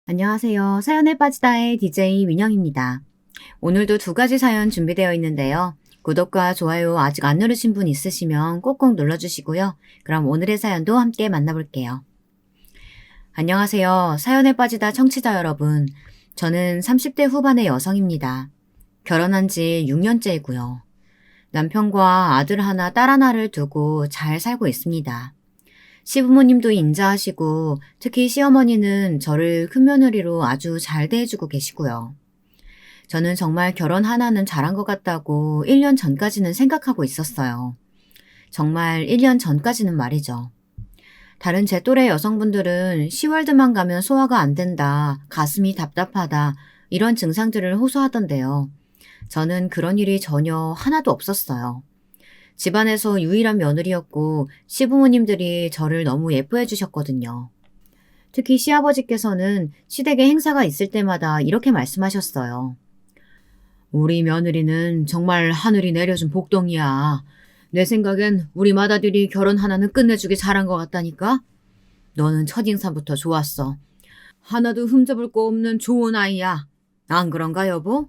안녕하세요. 사연에 빠지다의 DJ 민영입니다. 오늘도 두 가지 사연 준비되어 있는데요. 구독과 좋아요 아직 안 누르신 분 있으시면 꼭꼭 눌러주시고요. 그럼 오늘의 사연도 함께 만나볼게요. 안녕하세요. 사연에 빠지다 청취자 여러분. 저는 30대 후반의 여성입니다. 결혼한 지 6년째이고요. 남편과 아들 하나, 딸 하나를 두고 잘 살고 있습니다. 시부모님도 인자하시고 특히 시어머니는 저를 큰며느리로 아주 잘 대해주고 계시고요. 저는 정말 결혼 하나는 잘한 것 같다고 1년 전까지는 생각하고 있었어요. 정말 1년 전까지는 말이죠. 다른 제 또래 여성분들은 10월드만 가면 소화가 안 된다, 가슴이 답답하다 이런 증상들을 호소하던데요. 저는 그런 일이 전혀 하나도 없었어요. 집안에서 유일한 며느리였고 시부모님들이 저를 너무 예뻐해 주셨거든요. 특히 시아버지께서는 시댁에 행사가 있을 때마다 이렇게 말씀하셨어요. 우리 며느리는 정말 하늘이 내려준 복덩이야. 내 생각엔 우리 맏아들이 결혼 하나는 끝내주기 잘한 것 같다니까? 너는 첫인상부터 좋았어. 하나도 흠잡을 거 없는 좋은 아이야. 안 그런가 여보?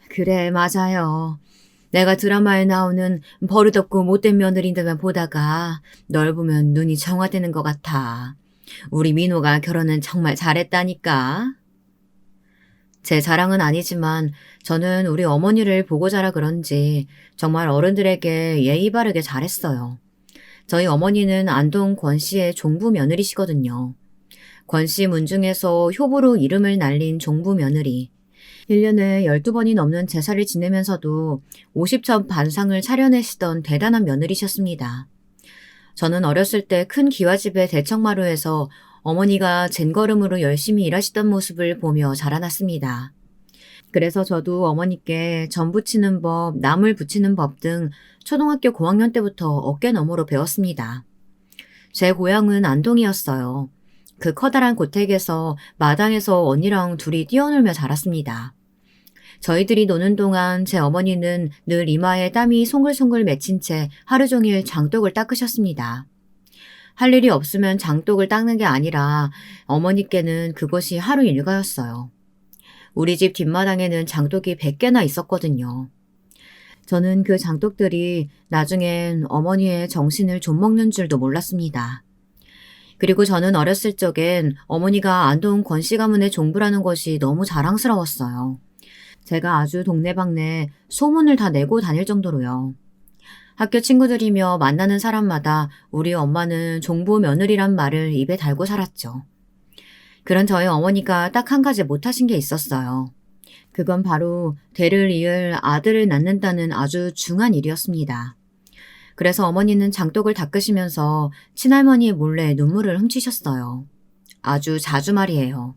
그래 맞아요. 내가 드라마에 나오는 버릇없고 못된 며느리들만 보다가 널 보면 눈이 정화되는 것 같아. 우리 민호가 결혼은 정말 잘했다니까. 제 자랑은 아니지만 저는 우리 어머니를 보고 자라 그런지 정말 어른들에게 예의 바르게 잘했어요. 저희 어머니는 안동 권씨의 종부 며느리시거든요. 권씨 문중에서 효부로 이름을 날린 종부 며느리. 1년에 12번이 넘는 제사를 지내면서도 50점 반상을 차려내시던 대단한 며느리셨습니다. 저는 어렸을 때 큰 기와집의 대청마루에서 어머니가 젠걸음으로 열심히 일하시던 모습을 보며 자라났습니다. 그래서 저도 어머니께 전 부치는 법, 나물 부치는 법 등 초등학교 고학년 때부터 어깨너머로 배웠습니다. 제 고향은 안동이었어요. 그 커다란 고택에서 마당에서 언니랑 둘이 뛰어놀며 자랐습니다. 저희들이 노는 동안 제 어머니는 늘 이마에 땀이 송글송글 맺힌 채 하루 종일 장독을 닦으셨습니다. 할 일이 없으면 장독을 닦는 게 아니라 어머니께는 그것이 하루 일과였어요. 우리 집 뒷마당에는 장독이 100개나 있었거든요. 저는 그 장독들이 나중엔 어머니의 정신을 좀먹는 줄도 몰랐습니다. 그리고 저는 어렸을 적엔 어머니가 안동 권씨 가문의 종부라는 것이 너무 자랑스러웠어요. 제가 아주 동네방네 소문을 다 내고 다닐 정도로요. 학교 친구들이며 만나는 사람마다 우리 엄마는 종부 며느리란 말을 입에 달고 살았죠. 그런 저희 어머니가 딱 한 가지 못하신 게 있었어요. 그건 바로 대를 이을 아들을 낳는다는 아주 중한 일이었습니다. 그래서 어머니는 장독을 닦으시면서 친할머니 몰래 눈물을 훔치셨어요. 아주 자주 말이에요.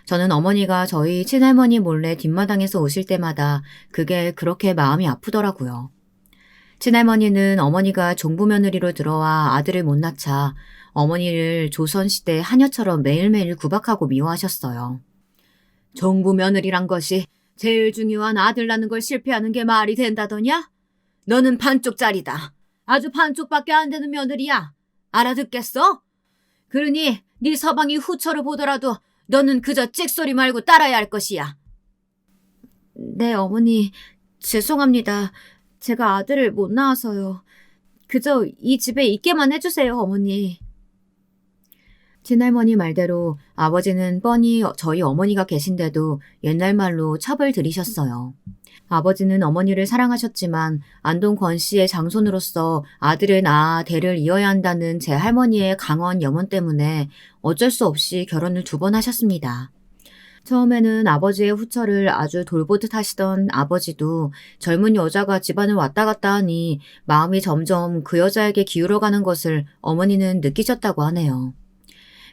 저는 어머니가 저희 친할머니 몰래 뒷마당에서 오실 때마다 그게 그렇게 마음이 아프더라고요. 친할머니는 어머니가 종부며느리로 들어와 아들을 못 낳자 어머니를 조선시대 하녀처럼 매일매일 구박하고 미워하셨어요. 종부며느리란 것이 제일 중요한 아들 낳는 걸 실패하는 게 말이 된다더냐? 너는 반쪽짜리다. 아주 반쪽밖에 안 되는 며느리야. 알아듣겠어? 그러니 네 서방이 후처를 보더라도 너는 그저 찍소리 말고 따라야 할 것이야. 네, 어머니. 죄송합니다. 제가 아들을 못 낳아서요. 그저 이 집에 있게만 해주세요, 어머니. 친할머니 말대로 아버지는 뻔히 저희 어머니가 계신데도 옛날 말로 첩을 들이셨어요. 아버지는 어머니를 사랑하셨지만 안동 권씨의 장손으로서 아들을 낳아 대를 이어야 한다는 제 할머니의 강원 염원 때문에 어쩔 수 없이 결혼을 2번 하셨습니다. 처음에는 아버지의 후처를 아주 돌보듯 하시던 아버지도 젊은 여자가 집안을 왔다 갔다 하니 마음이 점점 그 여자에게 기울어가는 것을 어머니는 느끼셨다고 하네요.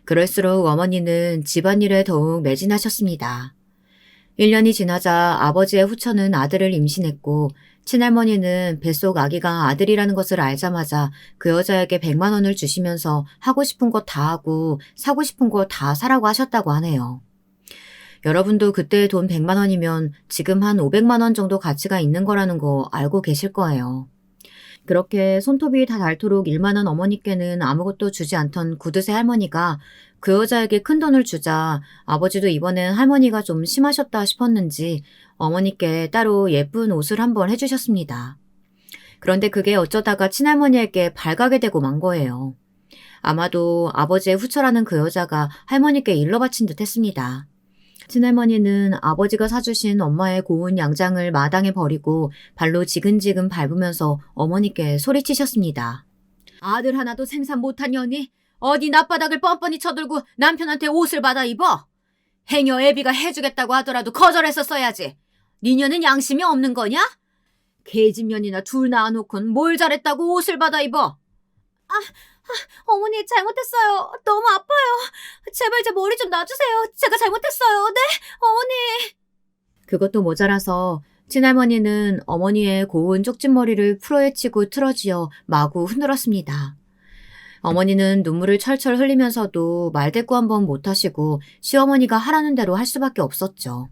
그럴수록 어머니는 집안일에 더욱 매진하셨습니다. 1년이 지나자 아버지의 후처는 아들을 임신했고 친할머니는 뱃속 아기가 아들이라는 것을 알자마자 그 여자에게 100만 원을 주시면서 하고 싶은 것 다 하고 사고 싶은 거 다 사라고 하셨다고 하네요. 여러분도 그때의 돈 100만 원이면 지금 한 500만 원 정도 가치가 있는 거라는 거 알고 계실 거예요. 그렇게 손톱이 다 닳도록 일만한 어머니께는 아무것도 주지 않던 구두쇠 할머니가 그 여자에게 큰돈을 주자 아버지도 이번엔 할머니가 좀 심하셨다 싶었는지 어머니께 따로 예쁜 옷을 한번 해주셨습니다. 그런데 그게 어쩌다가 친할머니에게 발가게 되고 만 거예요. 아마도 아버지의 후처라는 그 여자가 할머니께 일러 바친 듯 했습니다. 친할머니는 아버지가 사주신 엄마의 고운 양장을 마당에 버리고 발로 지근지근 밟으면서 어머니께 소리치셨습니다. 아들 하나도 생산 못한 년이 어디 낮바닥을 뻔뻔히 쳐들고 남편한테 옷을 받아 입어? 행여 애비가 해주겠다고 하더라도 거절했었어야지. 니녀는 양심이 없는 거냐? 계집년이나 둘 낳아놓곤 뭘 잘했다고 옷을 받아 입어? 어머니, 잘못했어요. 너무 아파요. 제발 제 머리 좀 놔주세요. 제가 잘못했어요. 네, 어머니. 그것도 모자라서 친할머니는 어머니의 고운 쪽진머리를 풀어헤치고 틀어지어 마구 흔들었습니다. 어머니는 눈물을 철철 흘리면서도 말대꾸 한번 못하시고 시어머니가 하라는 대로 할 수밖에 없었죠.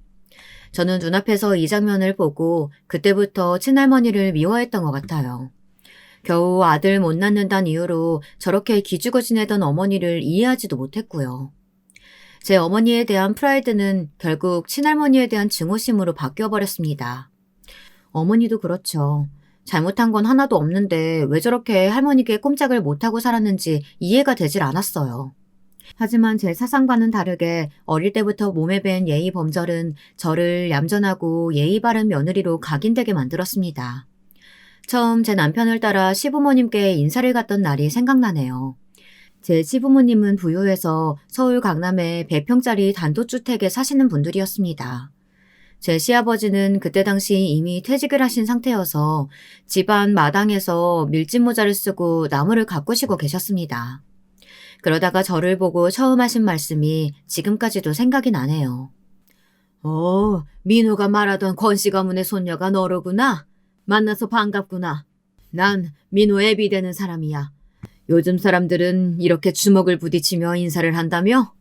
저는 눈앞에서 이 장면을 보고 그때부터 친할머니를 미워했던 것 같아요. 겨우 아들 못 낳는다는 이유로 저렇게 기죽어 지내던 어머니를 이해하지도 못했고요. 제 어머니에 대한 프라이드는 결국 친할머니에 대한 증오심으로 바뀌어버렸습니다. 어머니도 그렇죠. 잘못한 건 하나도 없는데 왜 저렇게 할머니께 꼼짝을 못하고 살았는지 이해가 되질 않았어요. 하지만 제 사상과는 다르게 어릴 때부터 몸에 밴 예의 범절은 저를 얌전하고 예의 바른 며느리로 각인되게 만들었습니다. 처음 제 남편을 따라 시부모님께 인사를 갔던 날이 생각나네요. 제 시부모님은 부유해서 서울 강남의 100평짜리 단독주택에 사시는 분들이었습니다. 제 시아버지는 그때 당시 이미 퇴직을 하신 상태여서 집안 마당에서 밀짚 모자를 쓰고 나무를 가꾸시고 계셨습니다. 그러다가 저를 보고 처음 하신 말씀이 지금까지도 생각이 나네요. 민호가 말하던 권씨 가문의 손녀가 너로구나. 만나서 반갑구나. 난 민호 애비 되는 사람이야. 요즘 사람들은 이렇게 주먹을 부딪히며 인사를 한다며?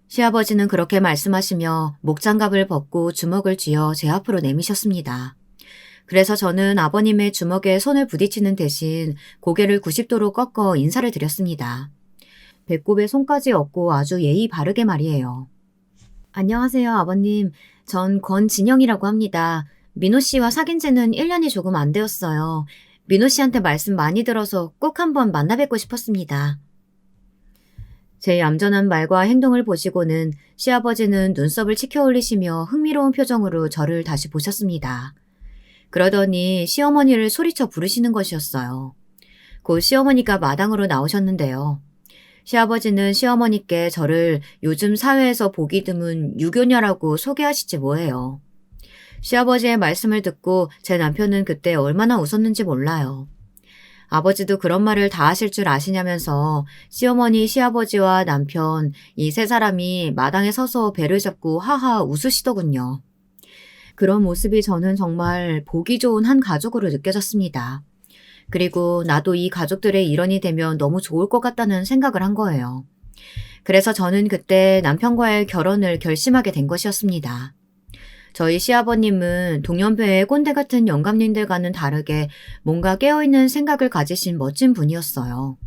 시아버지는 그렇게 말씀하시며 목장갑을 벗고 주먹을 쥐어 제 앞으로 내미셨습니다. 그래서 저는 아버님의 주먹에 손을 부딪히는 대신 고개를 90도로 꺾어 인사를 드렸습니다. 배꼽에 손까지 얹고 아주 예의 바르게 말이에요. 안녕하세요, 아버님. 전 권진영이라고 합니다. 민호 씨와 사귄 지는 1년이 조금 안 되었어요. 민호 씨한테 말씀 많이 들어서 꼭 한번 만나 뵙고 싶었습니다. 제 얌전한 말과 행동을 보시고는 시아버지는 눈썹을 치켜 올리시며 흥미로운 표정으로 저를 다시 보셨습니다. 그러더니 시어머니를 소리쳐 부르시는 것이었어요. 곧 시어머니가 마당으로 나오셨는데요. 시아버지는 시어머니께 저를 요즘 사회에서 보기 드문 유교녀라고 소개하시지 뭐예요. 시아버지의 말씀을 듣고 제 남편은 그때 얼마나 웃었는지 몰라요. 아버지도 그런 말을 다 하실 줄 아시냐면서 시어머니, 시아버지와 남편 이 세 사람이 마당에 서서 배를 잡고 하하 웃으시더군요. 그런 모습이 저는 정말 보기 좋은 한 가족으로 느껴졌습니다. 그리고 나도 이 가족들의 일원이 되면 너무 좋을 것 같다는 생각을 한 거예요. 그래서 저는 그때 남편과의 결혼을 결심하게 된 것이었습니다. 저희 시아버님은 동년배의 꼰대 같은 영감님들과는 다르게 뭔가 깨어있는 생각을 가지신 멋진 분이었어요.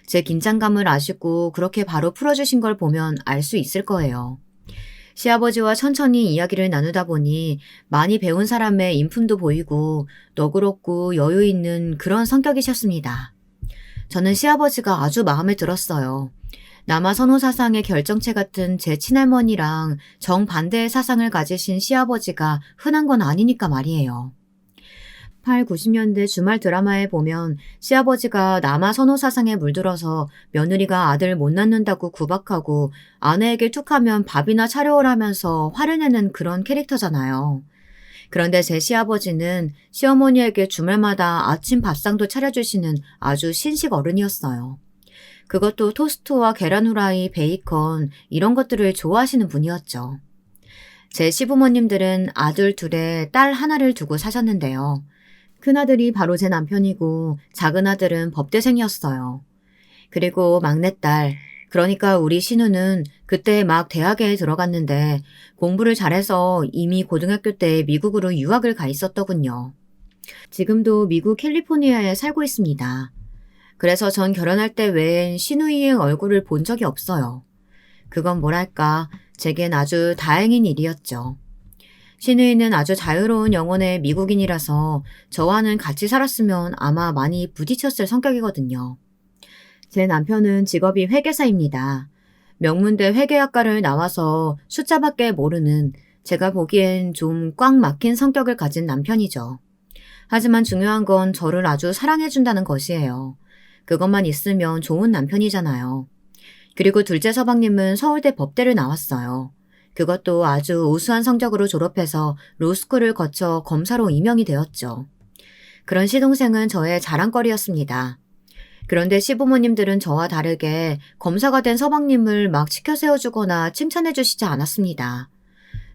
제 긴장감을 아시고 그렇게 바로 풀어주신 걸 보면 알 수 있을 거예요. 시아버지와 천천히 이야기를 나누다 보니 많이 배운 사람의 인품도 보이고 너그럽고 여유 있는 그런 성격이셨습니다. 저는 시아버지가 아주 마음에 들었어요. 남아선호 사상의 결정체 같은 제 친할머니랑 정반대의 사상을 가지신 시아버지가 흔한 건 아니니까 말이에요. 8, 90년대 주말 드라마에 보면 시아버지가 남아선호 사상에 물들어서 며느리가 아들 못 낳는다고 구박하고 아내에게 툭하면 밥이나 차려오라면서 화를 내는 그런 캐릭터잖아요. 그런데 제 시아버지는 시어머니에게 주말마다 아침 밥상도 차려주시는 아주 신식 어른이었어요. 그것도 토스트와 계란 후라이, 베이컨 이런 것들을 좋아하시는 분이었죠. 제 시부모님들은 아들 둘에 딸 하나를 두고 사셨는데요. 큰아들이 바로 제 남편이고 작은 아들은 법대생이었어요. 그리고 막내딸, 그러니까 우리 신우는 그때 막 대학에 들어갔는데 공부를 잘해서 이미 고등학교 때 미국으로 유학을 가 있었더군요. 지금도 미국 캘리포니아에 살고 있습니다. 그래서 전 결혼할 때 외엔 시누이의 얼굴을 본 적이 없어요. 그건 뭐랄까, 제겐 아주 다행인 일이었죠. 시누이는 아주 자유로운 영혼의 미국인이라서 저와는 같이 살았으면 아마 많이 부딪혔을 성격이거든요. 제 남편은 직업이 회계사입니다. 명문대 회계학과를 나와서 숫자밖에 모르는 제가 보기엔 좀 꽉 막힌 성격을 가진 남편이죠. 하지만 중요한 건 저를 아주 사랑해준다는 것이에요. 그것만 있으면 좋은 남편이잖아요. 그리고 둘째 서방님은 서울대 법대를 나왔어요. 그것도 아주 우수한 성적으로 졸업해서 로스쿨을 거쳐 검사로 임명이 되었죠. 그런 시동생은 저의 자랑거리였습니다. 그런데 시부모님들은 저와 다르게 검사가 된 서방님을 막 치켜 세워주거나 칭찬해 주시지 않았습니다.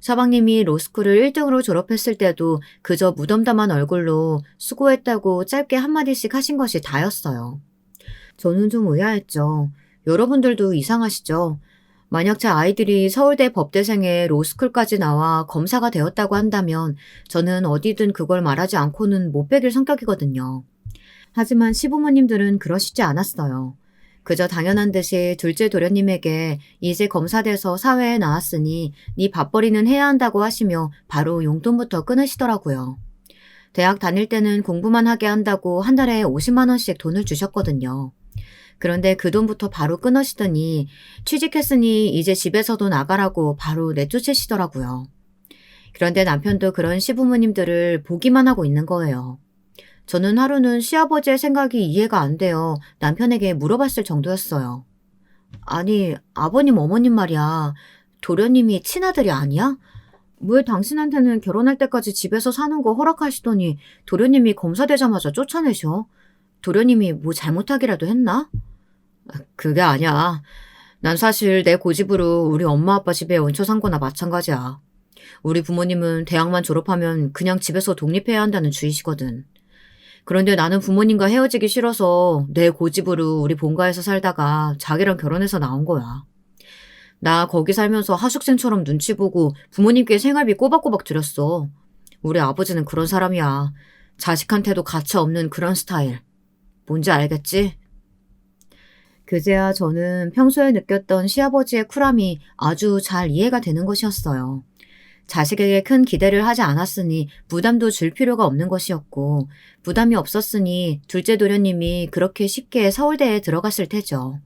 서방님이 로스쿨을 1등으로 졸업했을 때도 그저 무덤덤한 얼굴로 수고했다고 짧게 한마디씩 하신 것이 다였어요. 저는 좀 의아했죠. 여러분들도 이상하시죠? 만약 제 아이들이 서울대 법대생에 로스쿨까지 나와 검사가 되었다고 한다면 저는 어디든 그걸 말하지 않고는 못 베길 성격이거든요. 하지만 시부모님들은 그러시지 않았어요. 그저 당연한 듯이 둘째 도련님에게 이제 검사돼서 사회에 나왔으니 네 밥벌이는 해야 한다고 하시며 바로 용돈부터 끊으시더라고요. 대학 다닐 때는 공부만 하게 한다고 한 달에 50만 원씩 돈을 주셨거든요. 그런데 그 돈부터 바로 끊으시더니 취직했으니 이제 집에서도 나가라고 바로 내쫓으시더라고요. 그런데 남편도 그런 시부모님들을 보기만 하고 있는 거예요. 저는 하루는 시아버지의 생각이 이해가 안 돼요. 남편에게 물어봤을 정도였어요. 아니, 아버님, 어머님 말이야. 도련님이 친아들이 아니야? 왜 당신한테는 결혼할 때까지 집에서 사는 거 허락하시더니 도련님이 검사되자마자 쫓아내셔? 도련님이 뭐 잘못하기라도 했나? 그게 아니야. 난 사실 내 고집으로 우리 엄마 아빠 집에 얹혀 산 거나 마찬가지야. 우리 부모님은 대학만 졸업하면 그냥 집에서 독립해야 한다는 주의시거든. 그런데 나는 부모님과 헤어지기 싫어서 내 고집으로 우리 본가에서 살다가 자기랑 결혼해서 나온 거야. 나 거기 살면서 하숙생처럼 눈치 보고 부모님께 생활비 꼬박꼬박 드렸어. 우리 아버지는 그런 사람이야. 자식한테도 가차 없는 그런 스타일. 뭔지 알겠지? 그제야 저는 평소에 느꼈던 시아버지의 쿨함이 아주 잘 이해가 되는 것이었어요. 자식에게 큰 기대를 하지 않았으니 부담도 줄 필요가 없는 것이었고, 부담이 없었으니 둘째 도련님이 그렇게 쉽게 서울대에 들어갔을 테죠.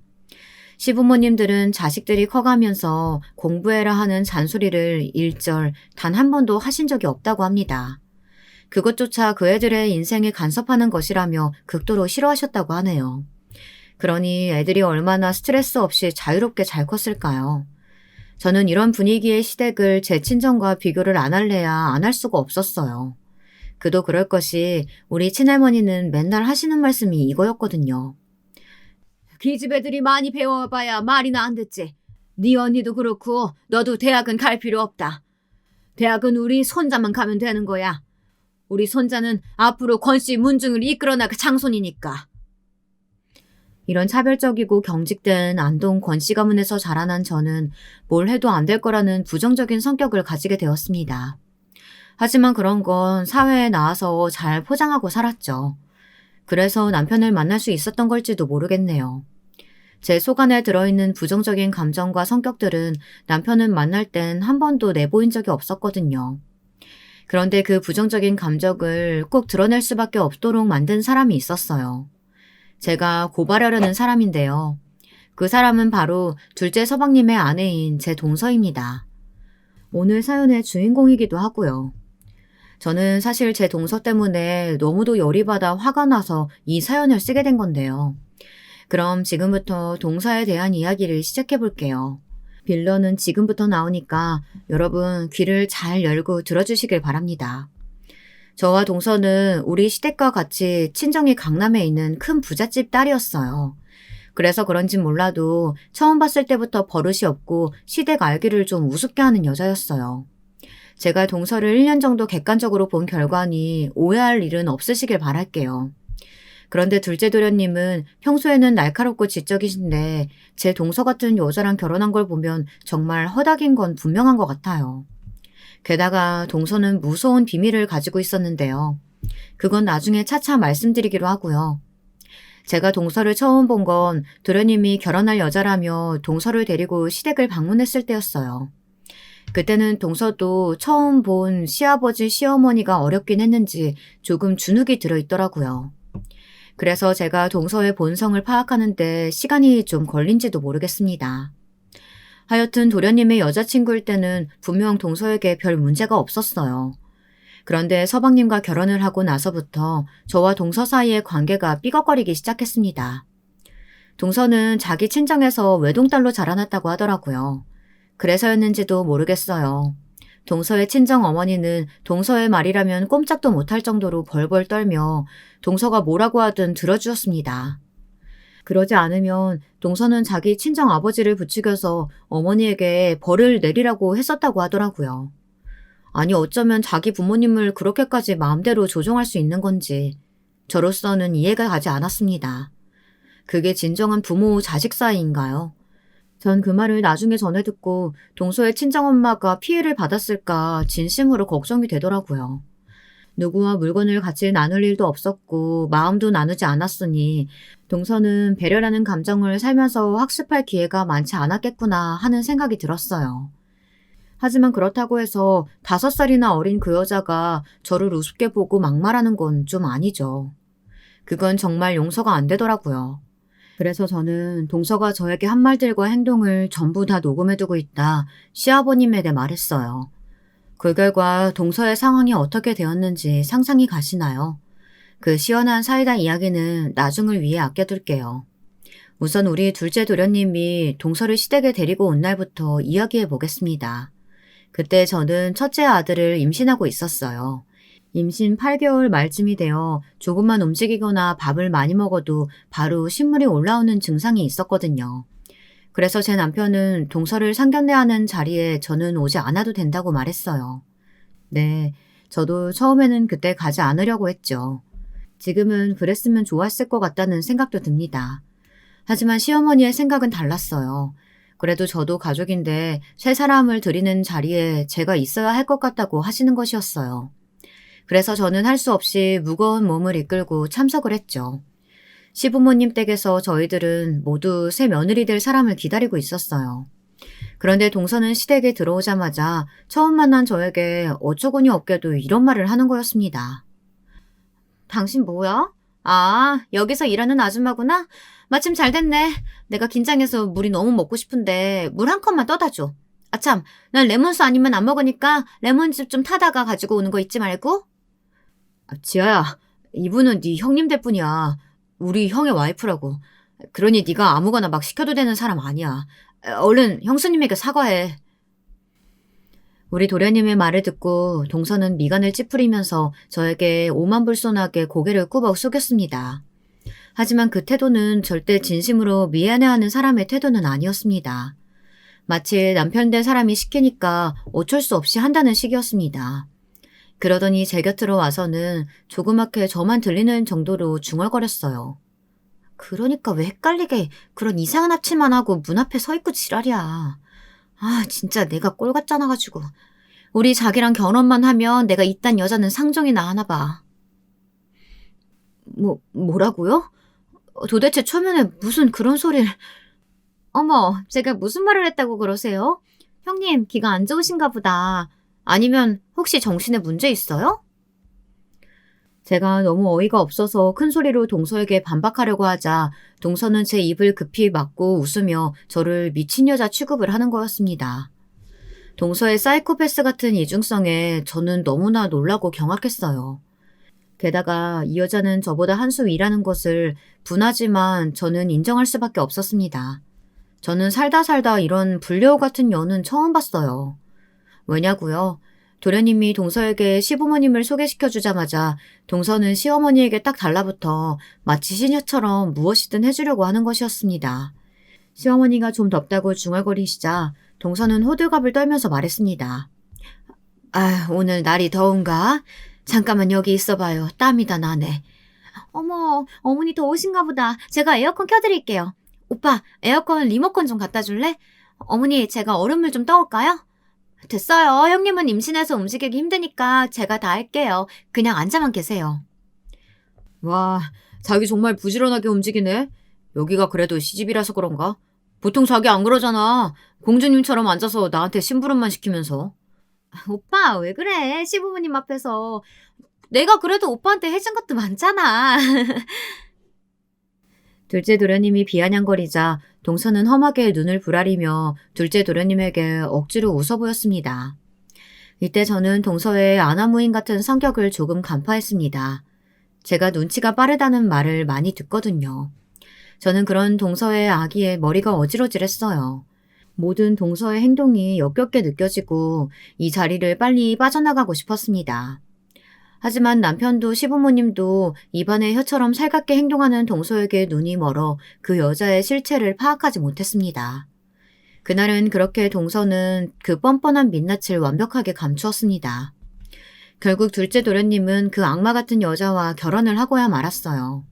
시부모님들은 자식들이 커가면서 공부해라 하는 잔소리를 일절 단 한 번도 하신 적이 없다고 합니다. 그것조차 그 애들의 인생에 간섭하는 것이라며 극도로 싫어하셨다고 하네요. 그러니 애들이 얼마나 스트레스 없이 자유롭게 잘 컸을까요? 저는 이런 분위기의 시댁을 제 친정과 비교를 안 할래야 안 할 수가 없었어요. 그도 그럴 것이 우리 친할머니는 맨날 하시는 말씀이 이거였거든요. 기집 애들이 많이 배워봐야 말이나 안 듣지. 네 언니도 그렇고 너도 대학은 갈 필요 없다. 대학은 우리 손자만 가면 되는 거야. 우리 손자는 앞으로 권씨 문중을 이끌어 나갈 장손이니까. 이런 차별적이고 경직된 안동 권씨 가문에서 자라난 저는 뭘 해도 안 될 거라는 부정적인 성격을 가지게 되었습니다. 하지만 그런 건 사회에 나와서 잘 포장하고 살았죠. 그래서 남편을 만날 수 있었던 걸지도 모르겠네요. 제 속 안에 들어있는 부정적인 감정과 성격들은 남편을 만날 땐 한 번도 내보인 적이 없었거든요. 그런데 그 부정적인 감정을 꼭 드러낼 수밖에 없도록 만든 사람이 있었어요. 제가 고발하려는 사람인데요. 그 사람은 바로 둘째 서방님의 아내인 제 동서입니다. 오늘 사연의 주인공이기도 하고요. 저는 사실 제 동서 때문에 너무도 열이 받아 화가 나서 이 사연을 쓰게 된 건데요. 그럼 지금부터 동서에 대한 이야기를 시작해 볼게요. 빌런은 지금부터 나오니까 여러분 귀를 잘 열고 들어주시길 바랍니다. 저와 동서는 우리 시댁과 같이 친정이 강남에 있는 큰 부잣집 딸이었어요. 그래서 그런진 몰라도 처음 봤을 때부터 버릇이 없고 시댁 알기를 좀 우습게 하는 여자였어요. 제가 동서를 1년 정도 객관적으로 본 결과니 오해할 일은 없으시길 바랄게요. 그런데 둘째 도련님은 평소에는 날카롭고 지적이신데 제 동서 같은 여자랑 결혼한 걸 보면 정말 허닥인 건 분명한 것 같아요. 게다가 동서는 무서운 비밀을 가지고 있었는데요. 그건 나중에 차차 말씀드리기로 하고요. 제가 동서를 처음 본 건 도련님이 결혼할 여자라며 동서를 데리고 시댁을 방문했을 때였어요. 그때는 동서도 처음 본 시아버지, 시어머니가 어렵긴 했는지 조금 주눅이 들어있더라고요. 그래서 제가 동서의 본성을 파악하는데 시간이 좀 걸린지도 모르겠습니다. 하여튼 도련님의 여자친구일 때는 분명 동서에게 별 문제가 없었어요. 그런데 서방님과 결혼을 하고 나서부터 저와 동서 사이의 관계가 삐걱거리기 시작했습니다. 동서는 자기 친정에서 외동딸로 자라났다고 하더라고요. 그래서였는지도 모르겠어요. 동서의 친정 어머니는 동서의 말이라면 꼼짝도 못할 정도로 벌벌 떨며 동서가 뭐라고 하든 들어주었습니다. 그러지 않으면 동서는 자기 친정 아버지를 부추겨서 어머니에게 벌을 내리라고 했었다고 하더라고요. 아니 어쩌면 자기 부모님을 그렇게까지 마음대로 조종할 수 있는 건지 저로서는 이해가 가지 않았습니다. 그게 진정한 부모 자식 사이인가요? 전 그 말을 나중에 전해 듣고 동서의 친정엄마가 피해를 받았을까 진심으로 걱정이 되더라고요. 누구와 물건을 같이 나눌 일도 없었고 마음도 나누지 않았으니 동서는 배려라는 감정을 살면서 학습할 기회가 많지 않았겠구나 하는 생각이 들었어요. 하지만 그렇다고 해서 5살이나 어린 그 여자가 저를 우습게 보고 막말하는 건 좀 아니죠. 그건 정말 용서가 안 되더라고요. 그래서 저는 동서가 저에게 한 말들과 행동을 전부 다 녹음해두고 있다 시아버님에게 말했어요. 그 결과 동서의 상황이 어떻게 되었는지 상상이 가시나요? 그 시원한 사이다 이야기는 나중을 위해 아껴둘게요. 우선 우리 둘째 도련님이 동서를 시댁에 데리고 온 날부터 이야기해 보겠습니다. 그때 저는 첫째 아들을 임신하고 있었어요. 임신 8개월 말쯤이 되어 조금만 움직이거나 밥을 많이 먹어도 바로 신물이 올라오는 증상이 있었거든요. 그래서 제 남편은 동서를 상견례하는 자리에 저는 오지 않아도 된다고 말했어요. 네, 저도 처음에는 그때 가지 않으려고 했죠. 지금은 그랬으면 좋았을 것 같다는 생각도 듭니다. 하지만 시어머니의 생각은 달랐어요. 그래도 저도 가족인데 세 사람을 드리는 자리에 제가 있어야 할 것 같다고 하시는 것이었어요. 그래서 저는 할 수 없이 무거운 몸을 이끌고 참석을 했죠. 시부모님 댁에서 저희들은 모두 새 며느리 될 사람을 기다리고 있었어요. 그런데 동서는 시댁에 들어오자마자 처음 만난 저에게 어처구니 없게도 이런 말을 하는 거였습니다. 당신 뭐야? 아, 여기서 일하는 아줌마구나? 마침 잘 됐네. 내가 긴장해서 물이 너무 먹고 싶은데 물 한 컵만 떠다 줘. 아참, 난 레몬수 아니면 안 먹으니까 레몬즙 좀 타다가 가지고 오는 거 잊지 말고. 지아야, 이분은 네 형님 될 뿐이야. 우리 형의 와이프라고. 그러니 네가 아무거나 막 시켜도 되는 사람 아니야. 얼른 형수님에게 사과해. 우리 도련님의 말을 듣고 동서는 미간을 찌푸리면서 저에게 오만불손하게 고개를 꾸벅 숙였습니다. 하지만 그 태도는 절대 진심으로 미안해하는 사람의 태도는 아니었습니다. 마치 남편 된 사람이 시키니까 어쩔 수 없이 한다는 식이었습니다. 그러더니 제 곁으로 와서는 조그맣게 저만 들리는 정도로 중얼거렸어요. 그러니까 왜 헷갈리게 그런 이상한 앞치만 하고 문 앞에 서 있고 지랄이야. 아, 진짜 내가 꼴 같잖아 가지고. 우리 자기랑 결혼만 하면 내가 이딴 여자는 상종이나 하나 봐. 뭐라고요? 도대체 초면에 무슨 그런 소리를... 어머, 제가 무슨 말을 했다고 그러세요? 형님, 기가 안 좋으신가 보다. 아니면 혹시 정신에 문제 있어요? 제가 너무 어이가 없어서 큰 소리로 동서에게 반박하려고 하자 동서는 제 입을 급히 막고 웃으며 저를 미친 여자 취급을 하는 거였습니다. 동서의 사이코패스 같은 이중성에 저는 너무나 놀라고 경악했어요. 게다가 이 여자는 저보다 한 수 위라는 것을 분하지만 저는 인정할 수밖에 없었습니다. 저는 살다 이런 불려우 같은 여는 처음 봤어요. 왜냐고요? 도련님이 동서에게 시부모님을 소개시켜주자마자 동서는 시어머니에게 딱 달라붙어 마치 시녀처럼 무엇이든 해주려고 하는 것이었습니다. 시어머니가 좀 덥다고 중얼거리시자 동서는 호들갑을 떨면서 말했습니다. 아, 오늘 날이 더운가? 잠깐만 여기 있어봐요. 땀이 다 나네. 어머, 어머니 더우신가 보다. 제가 에어컨 켜드릴게요. 오빠, 에어컨 리모컨 좀 갖다 줄래? 어머니, 제가 얼음물 좀 떠올까요? 됐어요. 형님은 임신해서 움직이기 힘드니까 제가 다 할게요. 그냥 앉아만 계세요. 와, 자기 정말 부지런하게 움직이네. 여기가 그래도 시집이라서 그런가? 보통 자기 안 그러잖아. 공주님처럼 앉아서 나한테 심부름만 시키면서. 오빠, 왜 그래? 시부모님 앞에서. 내가 그래도 오빠한테 해준 것도 많잖아. 둘째 도련님이 비아냥거리자 동서는 험하게 눈을 부라리며 둘째 도련님에게 억지로 웃어 보였습니다. 이때 저는 동서의 아나무인 같은 성격을 조금 간파했습니다. 제가 눈치가 빠르다는 말을 많이 듣거든요. 저는 그런 동서의 아기에 머리가 어지러질했어요. 모든 동서의 행동이 역겹게 느껴지고 이 자리를 빨리 빠져나가고 싶었습니다. 하지만 남편도 시부모님도 입안의 혀처럼 살갑게 행동하는 동서에게 눈이 멀어 그 여자의 실체를 파악하지 못했습니다. 그날은 그렇게 동서는 그 뻔뻔한 민낯을 완벽하게 감추었습니다. 결국 둘째 도련님은 그 악마 같은 여자와 결혼을 하고야 말았어요.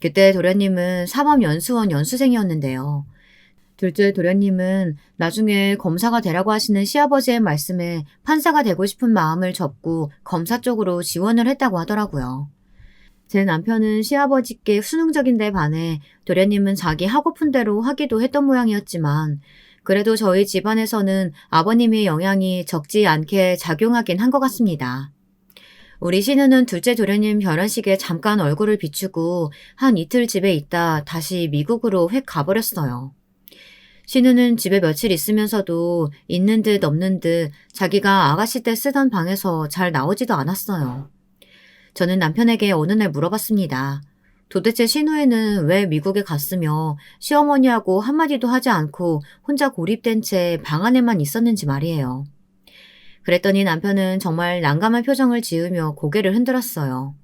그때 도련님은 사법연수원 연수생이었는데요. 둘째 도련님은 나중에 검사가 되라고 하시는 시아버지의 말씀에 판사가 되고 싶은 마음을 접고 검사 쪽으로 지원을 했다고 하더라고요. 제 남편은 시아버지께 수능적인 데 반해 도련님은 자기 하고픈 대로 하기도 했던 모양이었지만 그래도 저희 집안에서는 아버님의 영향이 적지 않게 작용하긴 한 것 같습니다. 우리 신우는 둘째 도련님 결혼식에 잠깐 얼굴을 비추고 한 이틀 집에 있다 다시 미국으로 획 가버렸어요. 신우는 집에 며칠 있으면서도 있는 듯 없는 듯 자기가 아가씨 때 쓰던 방에서 잘 나오지도 않았어요. 저는 남편에게 어느 날 물어봤습니다. 도대체 신우이는 왜 미국에 갔으며 시어머니하고 한마디도 하지 않고 혼자 고립된 채 방 안에만 있었는지 말이에요. 그랬더니 남편은 정말 난감한 표정을 지으며 고개를 흔들었어요.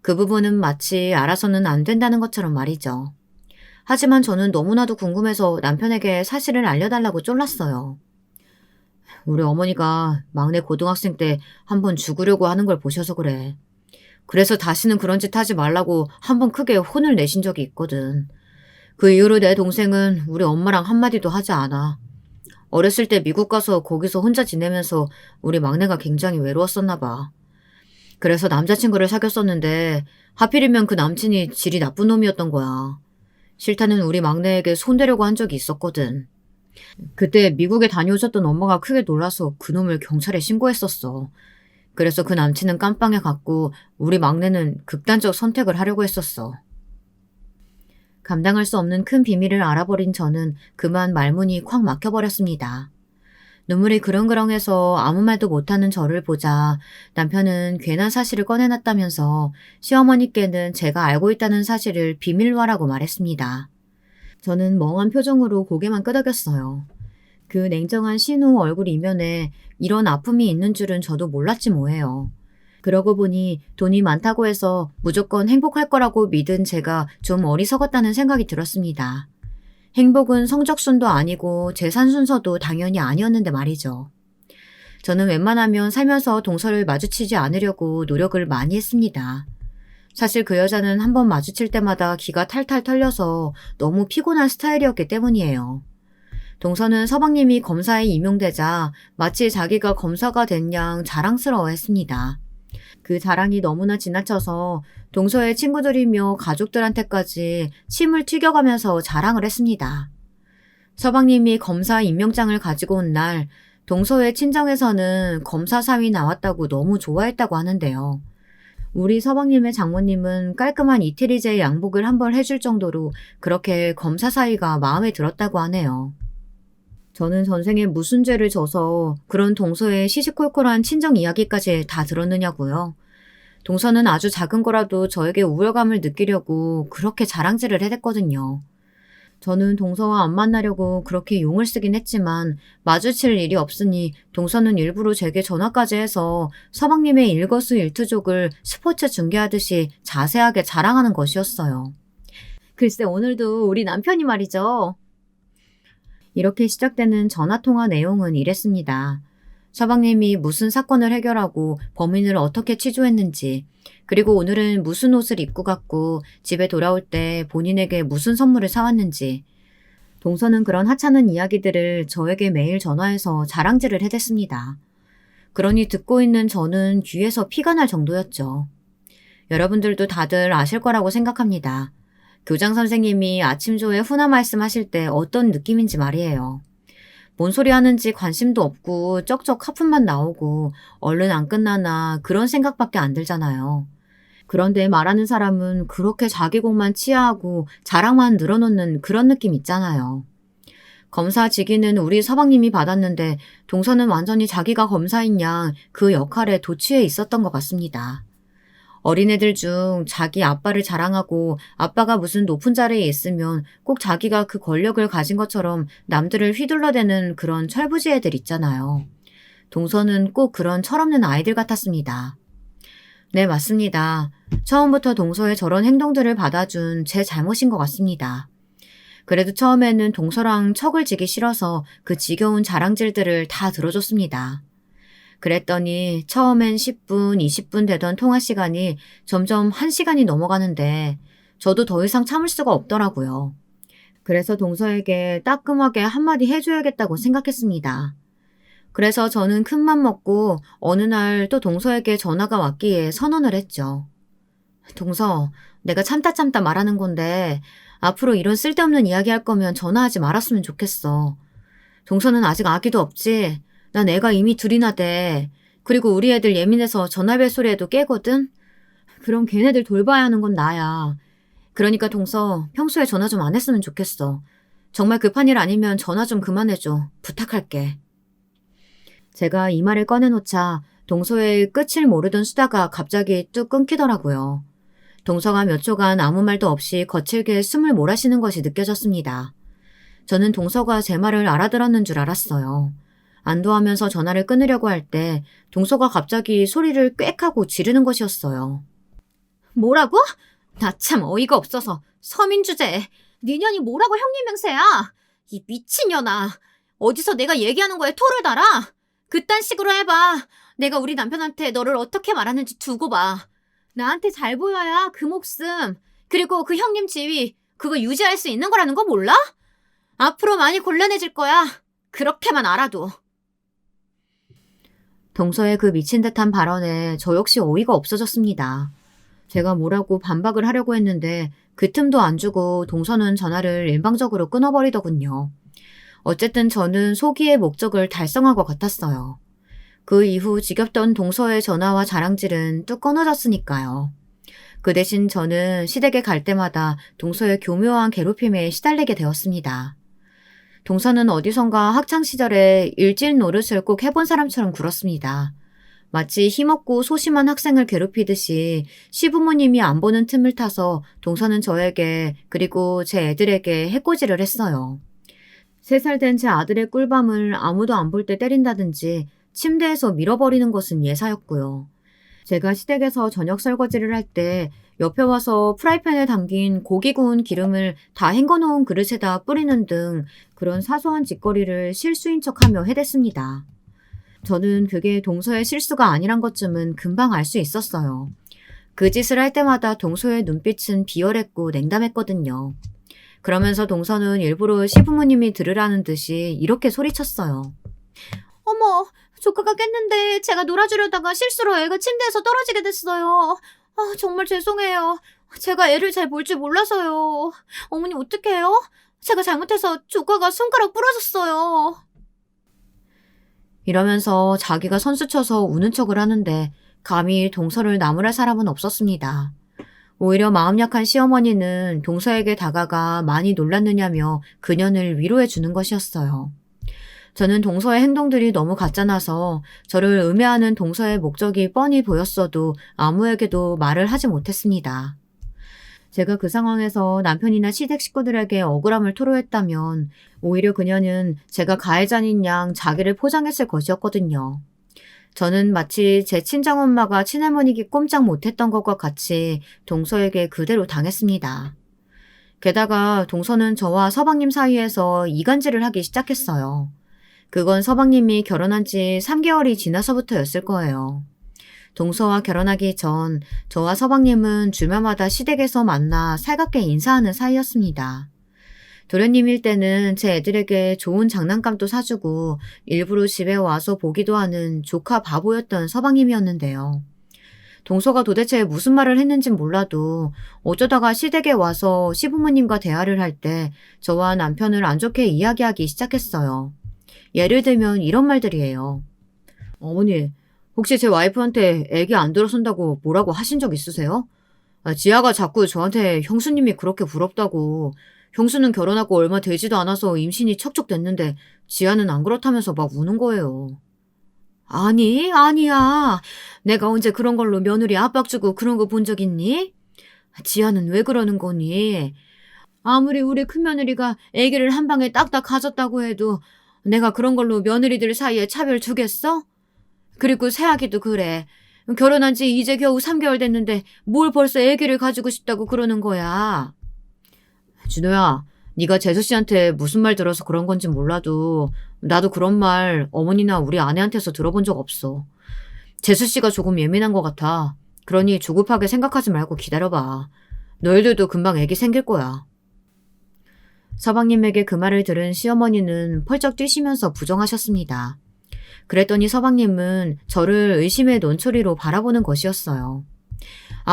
그 부분은 마치 알아서는 안 된다는 것처럼 말이죠. 하지만 저는 너무나도 궁금해서 남편에게 사실을 알려달라고 쫄랐어요. 우리 어머니가 막내 고등학생 때 한번 죽으려고 하는 걸 보셔서 그래. 그래서 다시는 그런 짓 하지 말라고 한번 크게 혼을 내신 적이 있거든. 그 이후로 내 동생은 우리 엄마랑 한마디도 하지 않아. 어렸을 때 미국 가서 거기서 혼자 지내면서 우리 막내가 굉장히 외로웠었나 봐. 그래서 남자친구를 사귀었었는데 하필이면 그 남친이 질이 나쁜 놈이었던 거야. 싫다는 우리 막내에게 손대려고 한 적이 있었거든. 그때 미국에 다녀오셨던 엄마가 크게 놀라서 그놈을 경찰에 신고했었어. 그래서 그 남친은 깜빵에 갔고 우리 막내는 극단적 선택을 하려고 했었어. 감당할 수 없는 큰 비밀을 알아버린 저는 그만 말문이 콱 막혀버렸습니다. 눈물이 그렁그렁해서 아무 말도 못하는 저를 보자 남편은 괜한 사실을 꺼내놨다면서 시어머니께는 제가 알고 있다는 사실을 비밀화라고 말했습니다. 저는 멍한 표정으로 고개만 끄덕였어요. 그 냉정한 신우 얼굴 이면에 이런 아픔이 있는 줄은 저도 몰랐지 뭐예요. 그러고 보니 돈이 많다고 해서 무조건 행복할 거라고 믿은 제가 좀 어리석었다는 생각이 들었습니다. 행복은 성적순도 아니고 재산 순서도 당연히 아니었는데 말이죠. 저는 웬만하면 살면서 동서를 마주치지 않으려고 노력을 많이 했습니다. 사실 그 여자는 한번 마주칠 때마다 기가 탈탈 털려서 너무 피곤한 스타일이었기 때문이에요. 동서는 서방님이 검사에 임용되자 마치 자기가 검사가 된 양 자랑스러워했습니다. 그 자랑이 너무나 지나쳐서 동서의 친구들이며 가족들한테까지 침을 튀겨가면서 자랑을 했습니다. 서방님이 검사 임명장을 가지고 온 날 동서의 친정에서는 검사 사위 나왔다고 너무 좋아했다고 하는데요. 우리 서방님의 장모님은 깔끔한 이태리제 양복을 한 벌 해줄 정도로 그렇게 검사 사위가 마음에 들었다고 하네요. 저는 전생에 무슨 죄를 져서 그런 동서의 시시콜콜한 친정 이야기까지 다 들었느냐고요. 동서는 아주 작은 거라도 저에게 우월감을 느끼려고 그렇게 자랑질을 해댔거든요. 저는 동서와 안 만나려고 그렇게 용을 쓰긴 했지만 마주칠 일이 없으니 동서는 일부러 제게 전화까지 해서 서방님의 일거수일투족을 스포츠 중계하듯이 자세하게 자랑하는 것이었어요. 글쎄 오늘도 우리 남편이 말이죠. 이렇게 시작되는 전화통화 내용은 이랬습니다. 서방님이 무슨 사건을 해결하고 범인을 어떻게 취조했는지, 그리고 오늘은 무슨 옷을 입고 갔고 집에 돌아올 때 본인에게 무슨 선물을 사왔는지, 동서는 그런 하찮은 이야기들을 저에게 매일 전화해서 자랑질을 해댔습니다. 그러니 듣고 있는 저는 귀에서 피가 날 정도였죠. 여러분들도 다들 아실 거라고 생각합니다. 교장 선생님이 아침조에 훈화 말씀하실 때 어떤 느낌인지 말이에요. 뭔 소리 하는지 관심도 없고 쩍쩍 하품만 나오고 얼른 안 끝나나 그런 생각밖에 안 들잖아요. 그런데 말하는 사람은 그렇게 자기 공만 치하하고 자랑만 늘어놓는 그런 느낌 있잖아요. 검사 직위는 우리 서방님이 받았는데 동서는 완전히 자기가 검사인 양 그 역할에 도취해 있었던 것 같습니다. 어린애들 중 자기 아빠를 자랑하고 아빠가 무슨 높은 자리에 있으면 꼭 자기가 그 권력을 가진 것처럼 남들을 휘둘러대는 그런 철부지 애들 있잖아요. 동서는 꼭 그런 철없는 아이들 같았습니다. 네, 맞습니다. 처음부터 동서의 저런 행동들을 받아준 제 잘못인 것 같습니다. 그래도 처음에는 동서랑 척을 지기 싫어서 그 지겨운 자랑질들을 다 들어줬습니다. 그랬더니 처음엔 10분, 20분 되던 통화 시간이 점점 1시간이 넘어가는데 저도 더 이상 참을 수가 없더라고요. 그래서 동서에게 따끔하게 한마디 해줘야겠다고 생각했습니다. 그래서 저는 큰맘 먹고 어느 날 또 동서에게 전화가 왔기에 선언을 했죠. 동서, 내가 참다 말하는 건데 앞으로 이런 쓸데없는 이야기 할 거면 전화하지 말았으면 좋겠어. 동서는 아직 아기도 없지? 난 애가 이미 둘이나 돼. 그리고 우리 애들 예민해서 전화벨 소리에도 깨거든? 그럼 걔네들 돌봐야 하는 건 나야. 그러니까 동서, 평소에 전화 좀 안 했으면 좋겠어. 정말 급한 일 아니면 전화 좀 그만해줘. 부탁할게. 제가 이 말을 꺼내놓자 동서의 끝을 모르던 수다가 갑자기 뚝 끊기더라고요. 동서가 몇 초간 아무 말도 없이 거칠게 숨을 몰아쉬는 것이 느껴졌습니다. 저는 동서가 제 말을 알아들었는 줄 알았어요. 안도하면서 전화를 끊으려고 할 때 동서가 갑자기 소리를 꽥 하고 지르는 것이었어요. 뭐라고? 나 참 어이가 없어서 서민 주제에 네 년이 뭐라고 형님 명세야? 이 미친년아. 어디서 내가 얘기하는 거에 토를 달아? 그딴 식으로 해봐. 내가 우리 남편한테 너를 어떻게 말하는지 두고 봐. 나한테 잘 보여야 그 목숨 그리고 그 형님 지위 그거 유지할 수 있는 거라는 거 몰라? 앞으로 많이 곤란해질 거야. 그렇게만 알아도. 동서의 그 미친 듯한 발언에 저 역시 어이가 없어졌습니다. 제가 뭐라고 반박을 하려고 했는데 그 틈도 안 주고 동서는 전화를 일방적으로 끊어버리더군요. 어쨌든 저는 소기의 목적을 달성한 것 같았어요. 그 이후 지겹던 동서의 전화와 자랑질은 뚝 끊어졌으니까요. 그 대신 저는 시댁에 갈 때마다 동서의 교묘한 괴롭힘에 시달리게 되었습니다. 동서는 어디선가 학창시절에 일진 노릇을 꼭 해본 사람처럼 굴었습니다. 마치 힘없고 소심한 학생을 괴롭히듯이 시부모님이 안 보는 틈을 타서 동서는 저에게 그리고 제 애들에게 해코지를 했어요. 3살 된 제 아들의 꿀밤을 아무도 안 볼 때 때린다든지 침대에서 밀어버리는 것은 예사였고요. 제가 시댁에서 저녁 설거지를 할 때 옆에 와서 프라이팬에 담긴 고기 구운 기름을 다 헹궈놓은 그릇에다 뿌리는 등 그런 사소한 짓거리를 실수인 척하며 해댔습니다. 저는 그게 동서의 실수가 아니란 것쯤은 금방 알 수 있었어요. 그 짓을 할 때마다 동서의 눈빛은 비열했고 냉담했거든요. 그러면서 동서는 일부러 시부모님이 들으라는 듯이 이렇게 소리쳤어요. 어머, 조카가 깼는데 제가 놀아주려다가 실수로 애가 침대에서 떨어지게 됐어요. 아, 정말 죄송해요. 제가 애를 잘 볼 줄 몰라서요. 어머니 어떡해요? 제가 잘못해서 조카가 손가락 부러졌어요. 이러면서 자기가 선수쳐서 우는 척을 하는데 감히 동서를 나무랄 사람은 없었습니다. 오히려 마음 약한 시어머니는 동서에게 다가가 많이 놀랐느냐며 그년을 위로해 주는 것이었어요. 저는 동서의 행동들이 너무 가짜나서 저를 음해하는 동서의 목적이 뻔히 보였어도 아무에게도 말을 하지 못했습니다. 제가 그 상황에서 남편이나 시댁 식구들에게 억울함을 토로했다면 오히려 그녀는 제가 가해자인 양 자기를 포장했을 것이었거든요. 저는 마치 제 친정엄마가 친할머니께 꼼짝 못했던 것과 같이 동서에게 그대로 당했습니다. 게다가 동서는 저와 서방님 사이에서 이간질을 하기 시작했어요. 그건 서방님이 결혼한 지 3개월이 지나서부터였을 거예요. 동서와 결혼하기 전 저와 서방님은 주말마다 시댁에서 만나 살갑게 인사하는 사이였습니다. 도련님 일때는 제 애들에게 좋은 장난감도 사주고 일부러 집에 와서 보기도 하는 조카 바보였던 서방님이었는데요. 동서가 도대체 무슨 말을 했는진 몰라도 어쩌다가 시댁에 와서 시부모님과 대화를 할 때 저와 남편을 안 좋게 이야기하기 시작했어요. 예를 들면 이런 말들이에요. 어머니, 혹시 제 와이프한테 애기 안 들어선다고 뭐라고 하신 적 있으세요? 지아가 자꾸 저한테 형수님이 그렇게 부럽다고, 형수는 결혼하고 얼마 되지도 않아서 임신이 척척 됐는데 지아는 안 그렇다면서 막 우는 거예요. 아니, 아니야. 내가 언제 그런 걸로 며느리 압박 주고 그런 거 본 적 있니? 지아는 왜 그러는 거니? 아무리 우리 큰며느리가 아기를 한 방에 딱딱 가졌다고 해도 내가 그런 걸로 며느리들 사이에 차별 주겠어? 그리고 새아기도 그래. 결혼한 지 이제 겨우 3개월 됐는데 뭘 벌써 아기를 가지고 싶다고 그러는 거야. 준호야, 네가 재수 씨한테 무슨 말 들어서 그런 건지 몰라도 나도 그런 말 어머니나 우리 아내한테서 들어본 적 없어. 재수 씨가 조금 예민한 것 같아. 그러니 조급하게 생각하지 말고 기다려봐. 너희들도 금방 애기 생길 거야. 서방님에게 그 말을 들은 시어머니는 펄쩍 뛰시면서 부정하셨습니다. 그랬더니 서방님은 저를 의심의 논초리로 바라보는 것이었어요.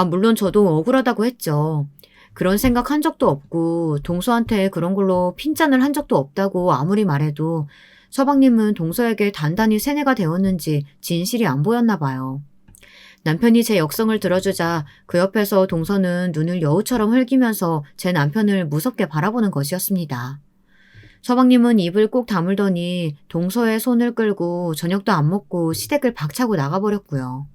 물론 저도 억울하다고 했죠. 그런 생각 한 적도 없고 동서한테 그런 걸로 핀잔을 한 적도 없다고 아무리 말해도 서방님은 동서에게 단단히 세뇌가 되었는지 진실이 안 보였나 봐요. 남편이 제 역성을 들어주자 그 옆에서 동서는 눈을 여우처럼 흘기면서 제 남편을 무섭게 바라보는 것이었습니다. 서방님은 입을 꼭 다물더니 동서의 손을 끌고 저녁도 안 먹고 시댁을 박차고 나가버렸고요.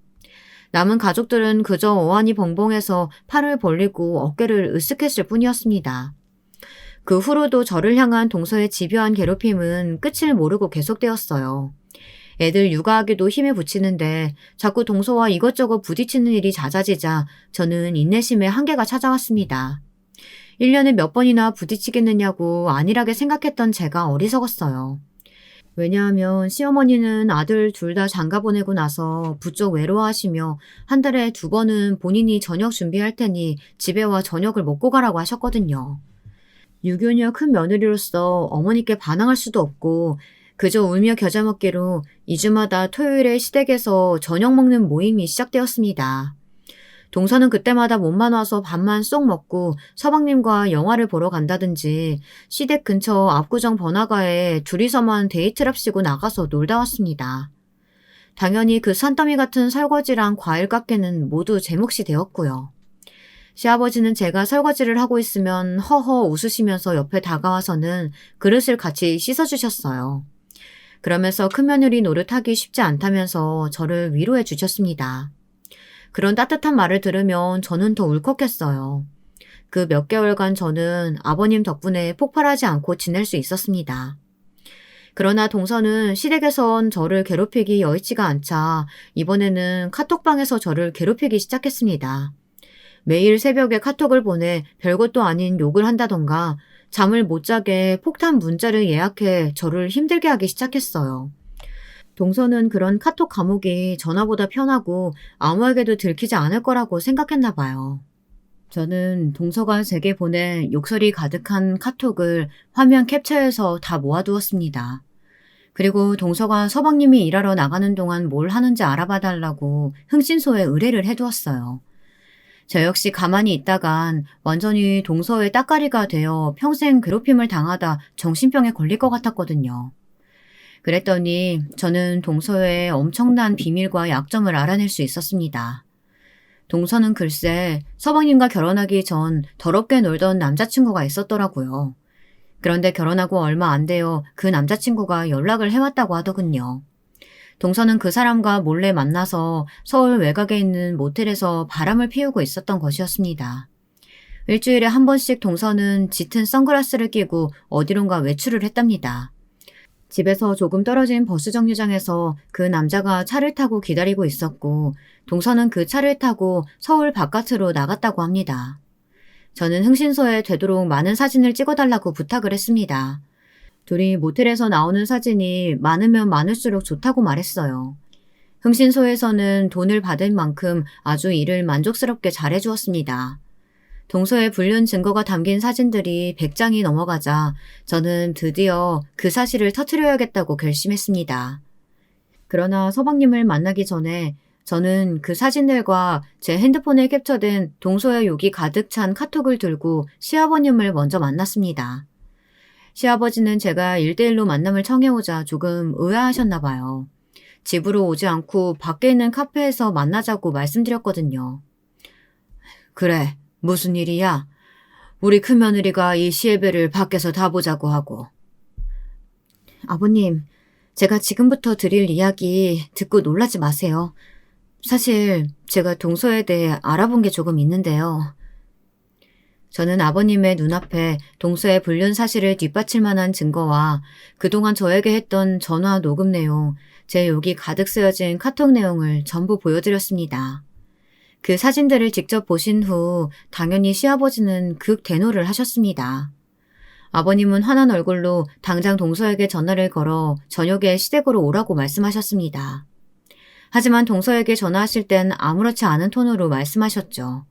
남은 가족들은 그저 어안이 벙벙해서 팔을 벌리고 어깨를 으쓱했을 뿐이었습니다. 그 후로도 저를 향한 동서의 집요한 괴롭힘은 끝을 모르고 계속되었어요. 애들 육아하기도 힘에 부치는데 자꾸 동서와 이것저것 부딪히는 일이 잦아지자 저는 인내심의 한계가 찾아왔습니다. 1년에 몇 번이나 부딪히겠느냐고 안일하게 생각했던 제가 어리석었어요. 왜냐하면 시어머니는 아들 둘 다 장가 보내고 나서 부쩍 외로워하시며 한 달에 2번은 본인이 저녁 준비할 테니 집에 와 저녁을 먹고 가라고 하셨거든요. 유교녀 큰 며느리로서 어머니께 반항할 수도 없고 그저 울며 겨자 먹기로 2주마다 토요일에 시댁에서 저녁 먹는 모임이 시작되었습니다. 동서는 그때마다 몸만 와서 밥만 쏙 먹고 서방님과 영화를 보러 간다든지 시댁 근처 압구정 번화가에 둘이서만 데이트랍시고 나가서 놀다 왔습니다. 당연히 그 산더미 같은 설거지랑 과일 깎기는 모두 제 몫이 되었고요. 시아버지는 제가 설거지를 하고 있으면 허허 웃으시면서 옆에 다가와서는 그릇을 같이 씻어주셨어요. 그러면서 큰며느리 노릇하기 쉽지 않다면서 저를 위로해 주셨습니다. 그런 따뜻한 말을 들으면 저는 더 울컥했어요. 그 몇 개월간 저는 아버님 덕분에 폭발하지 않고 지낼 수 있었습니다. 그러나 동서는 시댁에선 저를 괴롭히기 여의치가 않자 이번에는 카톡방에서 저를 괴롭히기 시작했습니다. 매일 새벽에 카톡을 보내 별것도 아닌 욕을 한다던가 잠을 못 자게 폭탄 문자를 예약해 저를 힘들게 하기 시작했어요. 동서는 그런 카톡 과목이 전화보다 편하고 아무에게도 들키지 않을 거라고 생각했나 봐요. 저는 동서가 제게 보낸 욕설이 가득한 카톡을 화면 캡처해서 다 모아두었습니다. 그리고 동서가 서방님이 일하러 나가는 동안 뭘 하는지 알아봐 달라고 흥신소에 의뢰를 해두었어요. 저 역시 가만히 있다간 완전히 동서의 따까리가 되어 평생 괴롭힘을 당하다 정신병에 걸릴 것 같았거든요. 그랬더니 저는 동서의 엄청난 비밀과 약점을 알아낼 수 있었습니다. 동서는 글쎄 서방님과 결혼하기 전 더럽게 놀던 남자친구가 있었더라고요. 그런데 결혼하고 얼마 안 되어 그 남자친구가 연락을 해왔다고 하더군요. 동서는 그 사람과 몰래 만나서 서울 외곽에 있는 모텔에서 바람을 피우고 있었던 것이었습니다. 일주일에 한 번씩 동서는 짙은 선글라스를 끼고 어디론가 외출을 했답니다. 집에서 조금 떨어진 버스 정류장에서 그 남자가 차를 타고 기다리고 있었고 동서는 그 차를 타고 서울 바깥으로 나갔다고 합니다. 저는 흥신소에 되도록 많은 사진을 찍어달라고 부탁을 했습니다. 둘이 모텔에서 나오는 사진이 많으면 많을수록 좋다고 말했어요. 흥신소에서는 돈을 받을 만큼 아주 일을 만족스럽게 잘해주었습니다. 동서의 불륜 증거가 담긴 사진들이 100장이 넘어가자 저는 드디어 그 사실을 터뜨려야겠다고 결심했습니다. 그러나 서방님을 만나기 전에 저는 그 사진들과 제 핸드폰에 캡처된 동서의 욕이 가득 찬 카톡을 들고 시아버님을 먼저 만났습니다. 시아버지는 제가 1대1로 만남을 청해오자 조금 의아하셨나 봐요. 집으로 오지 않고 밖에 있는 카페에서 만나자고 말씀드렸거든요. 그래, 무슨 일이야? 우리 큰며느리가 이 시애배를 밖에서 다 보자고 하고. 아버님, 제가 지금부터 드릴 이야기 듣고 놀라지 마세요. 사실 제가 동서에 대해 알아본 게 조금 있는데요. 저는 아버님의 눈앞에 동서의 불륜 사실을 뒷받칠 만한 증거와 그동안 저에게 했던 전화 녹음 내용, 제 욕이 가득 쓰여진 카톡 내용을 전부 보여드렸습니다. 그 사진들을 직접 보신 후 당연히 시아버지는 극대노를 하셨습니다. 아버님은 환한 얼굴로 당장 동서에게 전화를 걸어 저녁에 시댁으로 오라고 말씀하셨습니다. 하지만 동서에게 전화하실 땐 아무렇지 않은 톤으로 말씀하셨죠.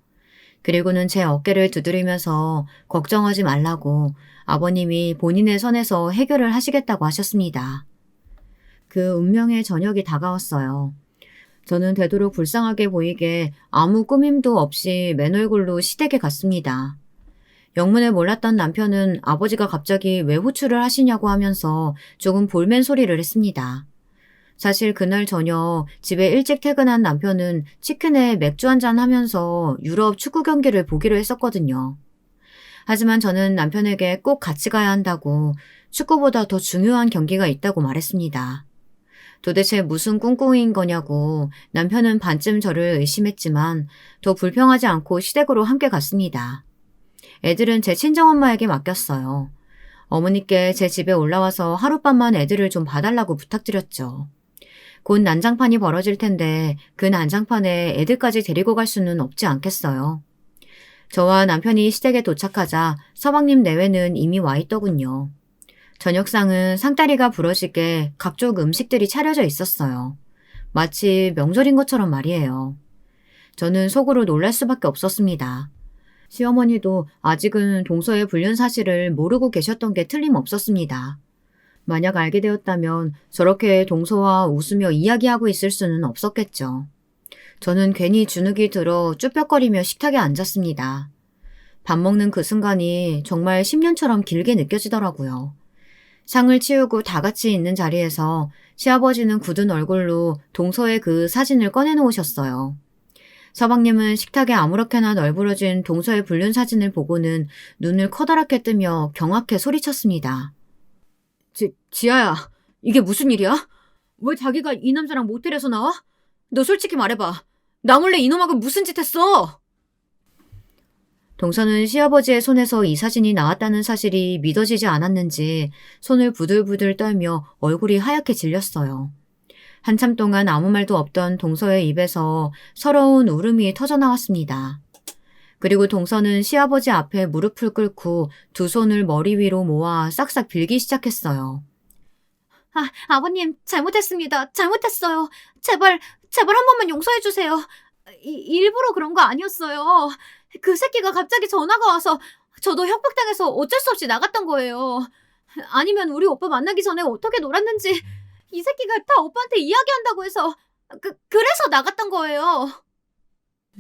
그리고는 제 어깨를 두드리면서 걱정하지 말라고 아버님이 본인의 선에서 해결을 하시겠다고 하셨습니다. 그 운명의 저녁이 다가왔어요. 저는 되도록 불쌍하게 보이게 아무 꾸밈도 없이 맨 얼굴로 시댁에 갔습니다. 영문을 몰랐던 남편은 아버지가 갑자기 왜 호출을 하시냐고 하면서 조금 볼멘 소리를 했습니다. 사실 그날 저녁 집에 일찍 퇴근한 남편은 치킨에 맥주 한잔 하면서 유럽 축구 경기를 보기로 했었거든요. 하지만 저는 남편에게 꼭 같이 가야 한다고 축구보다 더 중요한 경기가 있다고 말했습니다. 도대체 무슨 꿍꿍이인 거냐고 남편은 반쯤 저를 의심했지만 더 불평하지 않고 시댁으로 함께 갔습니다. 애들은 제 친정엄마에게 맡겼어요. 어머니께 제 집에 올라와서 하룻밤만 애들을 좀 봐달라고 부탁드렸죠. 곧 난장판이 벌어질 텐데 그 난장판에 애들까지 데리고 갈 수는 없지 않겠어요. 저와 남편이 시댁에 도착하자 서방님 내외는 이미 와 있더군요. 저녁상은 상다리가 부러지게 각종 음식들이 차려져 있었어요. 마치 명절인 것처럼 말이에요. 저는 속으로 놀랄 수밖에 없었습니다. 시어머니도 아직은 동서의 불륜 사실을 모르고 계셨던 게 틀림없었습니다. 만약 알게 되었다면 저렇게 동서와 웃으며 이야기하고 있을 수는 없었겠죠. 저는 괜히 주눅이 들어 쭈뼛거리며 식탁에 앉았습니다. 밥 먹는 그 순간이 정말 10년처럼 길게 느껴지더라고요. 상을 치우고 다 같이 있는 자리에서 시아버지는 굳은 얼굴로 동서의 그 사진을 꺼내놓으셨어요. 서방님은 식탁에 아무렇게나 널브러진 동서의 불륜 사진을 보고는 눈을 커다랗게 뜨며 경악해 소리쳤습니다. 지아야, 이게 무슨 일이야? 왜 자기가 이 남자랑 모텔에서 나와? 너 솔직히 말해봐. 나 몰래 이놈하고 무슨 짓 했어? 동서는 시아버지의 손에서 이 사진이 나왔다는 사실이 믿어지지 않았는지 손을 부들부들 떨며 얼굴이 하얗게 질렸어요. 한참 동안 아무 말도 없던 동서의 입에서 서러운 울음이 터져나왔습니다. 그리고 동서는 시아버지 앞에 무릎을 꿇고 두 손을 머리 위로 모아 싹싹 빌기 시작했어요. 아버님, 잘못했습니다. 잘못했어요. 제발 한 번만 용서해주세요. 일부러 그런 거 아니었어요. 그 새끼가 갑자기 전화가 와서 저도 협박당해서 어쩔 수 없이 나갔던 거예요. 아니면 우리 오빠 만나기 전에 어떻게 놀았는지 이 새끼가 다 오빠한테 이야기한다고 해서 그래서 나갔던 거예요.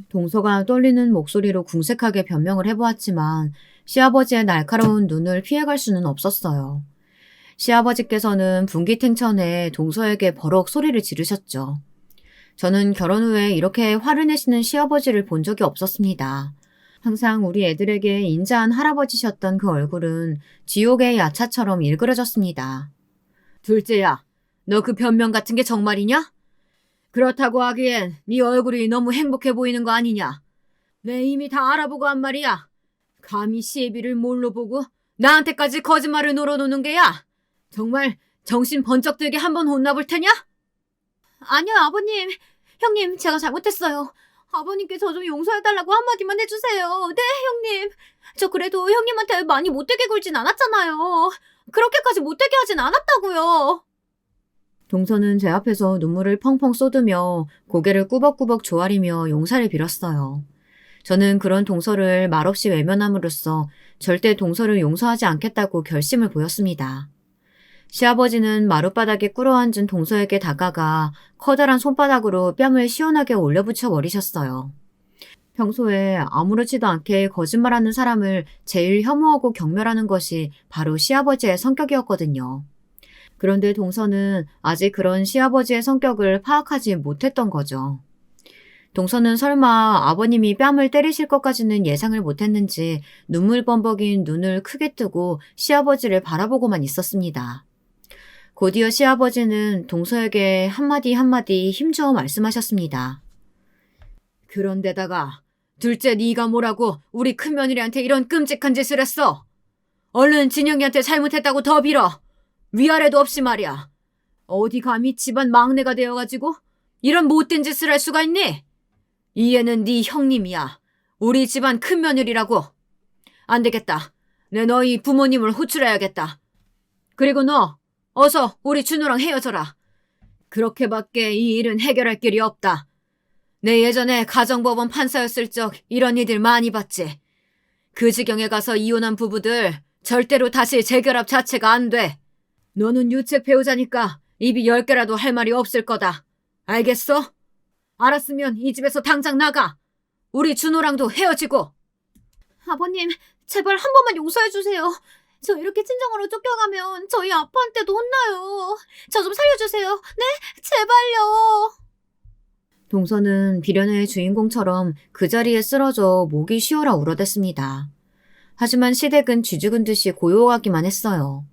동서가 떨리는 목소리로 궁색하게 변명을 해보았지만 시아버지의 날카로운 눈을 피해갈 수는 없었어요. 시아버지께서는 분기탱천에 동서에게 버럭 소리를 지르셨죠. 저는 결혼 후에 이렇게 화를 내시는 시아버지를 본 적이 없었습니다. 항상 우리 애들에게 인자한 할아버지셨던 그 얼굴은 지옥의 야차처럼 일그러졌습니다. 둘째야, 너 그 변명 같은 게 정말이냐? 그렇다고 하기엔 네 얼굴이 너무 행복해 보이는 거 아니냐? 내 이미 다 알아보고 한 말이야. 감히 시애비를 뭘로 보고 나한테까지 거짓말을 놀아놓는 게야? 정말 정신 번쩍 들게 한번 혼나볼 테냐? 아니요, 아버님. 형님, 제가 잘못했어요. 아버님께 저 좀 용서해달라고 한마디만 해주세요. 네, 형님. 저 그래도 형님한테 많이 못되게 굴진 않았잖아요. 그렇게까지 못되게 하진 않았다고요. 동서는 제 앞에서 눈물을 펑펑 쏟으며 고개를 꾸벅꾸벅 조아리며 용서를 빌었어요. 저는 그런 동서를 말없이 외면함으로써 절대 동서를 용서하지 않겠다고 결심을 보였습니다. 시아버지는 마룻바닥에 꿇어앉은 동서에게 다가가 커다란 손바닥으로 뺨을 시원하게 올려붙여 버리셨어요. 평소에 아무렇지도 않게 거짓말하는 사람을 제일 혐오하고 경멸하는 것이 바로 시아버지의 성격이었거든요. 그런데 동서는 아직 그런 시아버지의 성격을 파악하지 못했던 거죠. 동서는 설마 아버님이 뺨을 때리실 것까지는 예상을 못했는지 눈물 범벅인 눈을 크게 뜨고 시아버지를 바라보고만 있었습니다. 곧이어 시아버지는 동서에게 한마디 한마디 힘주어 말씀하셨습니다. 그런데다가 둘째 네가 뭐라고 우리 큰며느리한테 이런 끔찍한 짓을 했어? 얼른 진영이한테 잘못했다고 더 빌어. 위아래도 없이 말이야. 어디 감히 집안 막내가 되어가지고 이런 못된 짓을 할 수가 있니? 이 애는 네 형님이야. 우리 집안 큰며느리라고. 안 되겠다. 내 너희 부모님을 호출해야겠다. 그리고 너 어서 우리 준호랑 헤어져라. 그렇게밖에 이 일은 해결할 길이 없다. 내 예전에 가정법원 판사였을 적 이런 일들 많이 봤지. 그 지경에 가서 이혼한 부부들 절대로 다시 재결합 자체가 안 돼. 너는 유책 배우자니까 입이 10개라도 할 말이 없을 거다. 알겠어? 알았으면 이 집에서 당장 나가. 우리 준호랑도 헤어지고. 아버님, 제발 한 번만 용서해주세요. 저 이렇게 친정으로 쫓겨가면 저희 아빠한테도 혼나요. 저 좀 살려주세요. 네? 제발요. 동서는 비련의 주인공처럼 그 자리에 쓰러져 목이 쉬어라 울어댔습니다. 하지만 시댁은 쥐죽은 듯이 고요하기만 했어요.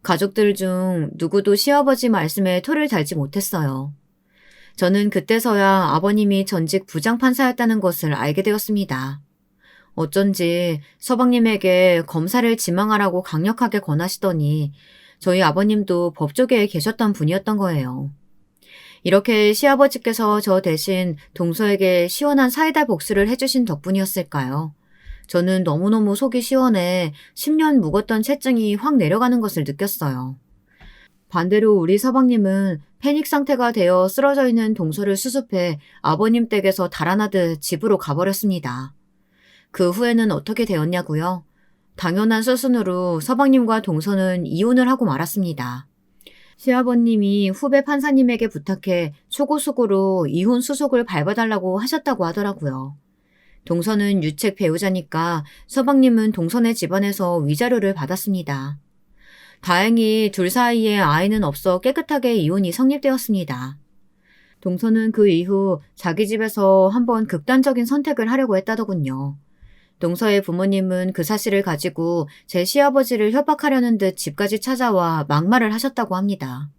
가족들 중 누구도 시아버지 말씀에 토를 달지 못했어요. 저는 그때서야 아버님이 전직 부장판사였다는 것을 알게 되었습니다. 어쩐지 서방님에게 검사를 지망하라고 강력하게 권하시더니 저희 아버님도 법조계에 계셨던 분이었던 거예요. 이렇게 시아버지께서 저 대신 동서에게 시원한 사이다 복수를 해주신 덕분이었을까요? 저는 너무너무 속이 시원해 10년 묵었던 체증이 확 내려가는 것을 느꼈어요. 반대로 우리 서방님은 패닉 상태가 되어 쓰러져 있는 동서를 수습해 아버님 댁에서 달아나듯 집으로 가버렸습니다. 그 후에는 어떻게 되었냐고요? 당연한 수순으로 서방님과 동서는 이혼을 하고 말았습니다. 시아버님이 후배 판사님에게 부탁해 초고속으로 이혼 수속을 밟아달라고 하셨다고 하더라고요. 동서는 유책 배우자니까 서방님은 동서네 집안에서 위자료를 받았습니다. 다행히 둘 사이에 아이는 없어 깨끗하게 이혼이 성립되었습니다. 동서는 그 이후 자기 집에서 한번 극단적인 선택을 하려고 했다더군요. 동서의 부모님은 그 사실을 가지고 제 시아버지를 협박하려는 듯 집까지 찾아와 막말을 하셨다고 합니다.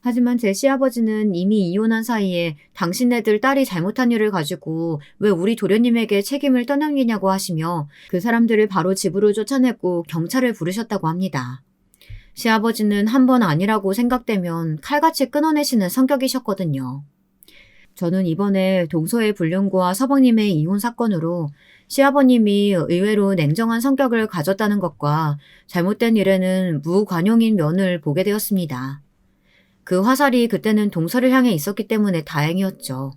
하지만 제 시아버지는 이미 이혼한 사이에 당신네들 딸이 잘못한 일을 가지고 왜 우리 도련님에게 책임을 떠넘기냐고 하시며 그 사람들을 바로 집으로 쫓아내고 경찰을 부르셨다고 합니다. 시아버지는 한 번 아니라고 생각되면 칼같이 끊어내시는 성격이셨거든요. 저는 이번에 동서의 불륜과 서방님의 이혼 사건으로 시아버님이 의외로 냉정한 성격을 가졌다는 것과 잘못된 일에는 무관용인 면을 보게 되었습니다. 그 화살이 그때는 동서를 향해 있었기 때문에 다행이었죠.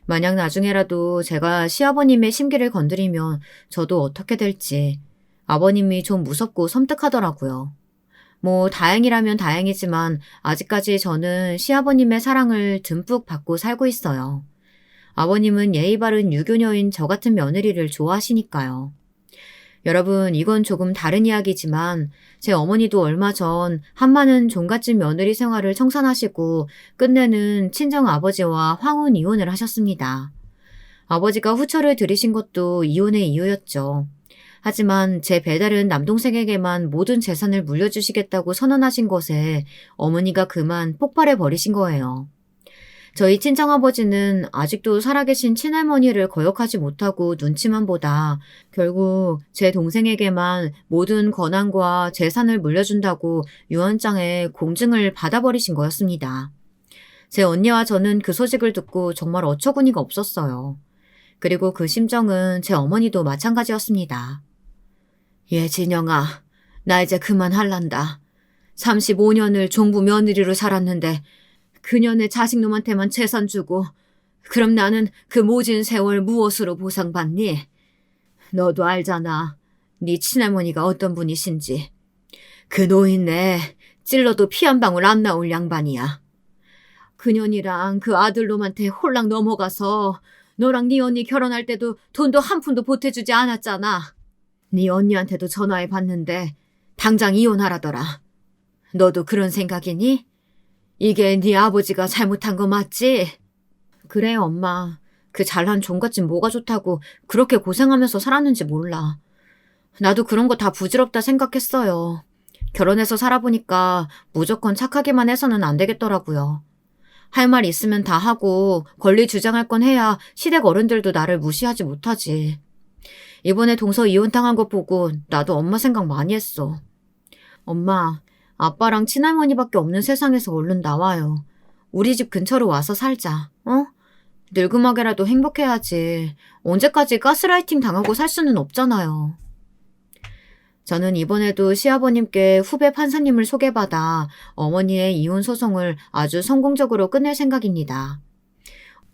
만약 나중에라도 제가 시아버님의 심기를 건드리면 저도 어떻게 될지 아버님이 좀 무섭고 섬뜩하더라고요. 뭐 다행이라면 다행이지만 아직까지 저는 시아버님의 사랑을 듬뿍 받고 살고 있어요. 아버님은 예의 바른 유교녀인 저 같은 며느리를 좋아하시니까요. 여러분, 이건 조금 다른 이야기지만 제 어머니도 얼마 전 한많은 종갓집 며느리 생활을 청산하시고 끝내는 친정아버지와 황혼 이혼을 하셨습니다. 아버지가 후처를 들이신 것도 이혼의 이유였죠. 하지만 제 배다른 남동생에게만 모든 재산을 물려주시겠다고 선언하신 것에 어머니가 그만 폭발해 버리신 거예요. 저희 친정아버지는 아직도 살아계신 친할머니를 거역하지 못하고 눈치만 보다 결국 제 동생에게만 모든 권한과 재산을 물려준다고 유언장에 공증을 받아버리신 거였습니다. 제 언니와 저는 그 소식을 듣고 정말 어처구니가 없었어요. 그리고 그 심정은 제 어머니도 마찬가지였습니다. 진영아, 나 이제 그만할란다. 35년을 종부 며느리로 살았는데 그년의 자식놈한테만 재산 주고 그럼 나는 그 모진 세월 무엇으로 보상받니? 너도 알잖아. 네 친할머니가 어떤 분이신지. 그 노인네 찔러도 피 한 방울 안 나올 양반이야. 그년이랑 그 아들놈한테 홀랑 넘어가서 너랑 네 언니 결혼할 때도 돈도 한 푼도 보태주지 않았잖아. 네 언니한테도 전화해 봤는데 당장 이혼하라더라. 너도 그런 생각이니? 이게 네 아버지가 잘못한 거 맞지? 그래, 엄마. 그 잘난 종갓집 뭐가 좋다고 그렇게 고생하면서 살았는지 몰라. 나도 그런 거 다 부질없다 생각했어요. 결혼해서 살아보니까 무조건 착하게만 해서는 안 되겠더라고요. 할 말 있으면 다 하고 권리 주장할 건 해야 시댁 어른들도 나를 무시하지 못하지. 이번에 동서 이혼당한 거 보고 나도 엄마 생각 많이 했어. 엄마, 아빠랑 친할머니밖에 없는 세상에서 얼른 나와요. 우리 집 근처로 와서 살자, 어? 늙음하게라도 행복해야지. 언제까지 가스라이팅 당하고 살 수는 없잖아요. 저는 이번에도 시아버님께 후배 판사님을 소개받아 어머니의 이혼 소송을 아주 성공적으로 끝낼 생각입니다.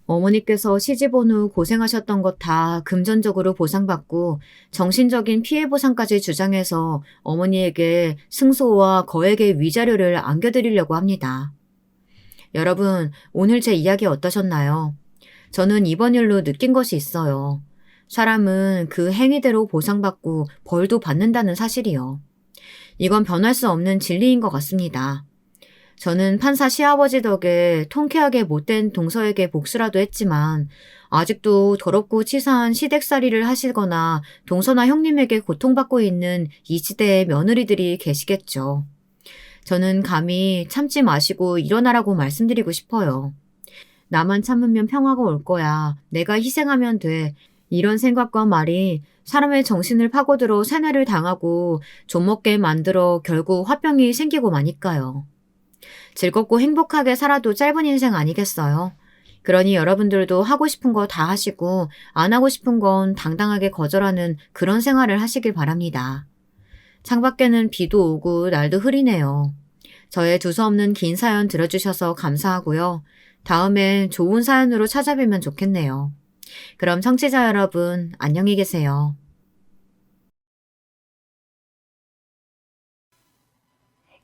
어머니께서 시집 온 후 고생하셨던 것 다 금전적으로 보상받고 정신적인 피해 보상까지 주장해서 어머니에게 승소와 거액의 위자료를 안겨드리려고 합니다. 여러분, 오늘 제 이야기 어떠셨나요? 저는 이번 일로 느낀 것이 있어요. 사람은 그 행위대로 보상받고 벌도 받는다는 사실이요. 이건 변할 수 없는 진리인 것 같습니다. 저는 판사 시아버지 덕에 통쾌하게 못된 동서에게 복수라도 했지만 아직도 더럽고 치사한 시댁살이를 하시거나 동서나 형님에게 고통받고 있는 이 시대의 며느리들이 계시겠죠. 저는 감히 참지 마시고 일어나라고 말씀드리고 싶어요. 나만 참으면 평화가 올 거야. 내가 희생하면 돼. 이런 생각과 말이 사람의 정신을 파고들어 세뇌를 당하고 좀먹게 만들어 결국 화병이 생기고 마니까요. 즐겁고 행복하게 살아도 짧은 인생 아니겠어요? 그러니 여러분들도 하고 싶은 거 다 하시고 안 하고 싶은 건 당당하게 거절하는 그런 생활을 하시길 바랍니다. 창밖에는 비도 오고 날도 흐리네요. 저의 두서없는 긴 사연 들어주셔서 감사하고요. 다음엔 좋은 사연으로 찾아뵈면 좋겠네요. 그럼 청취자 여러분, 안녕히 계세요.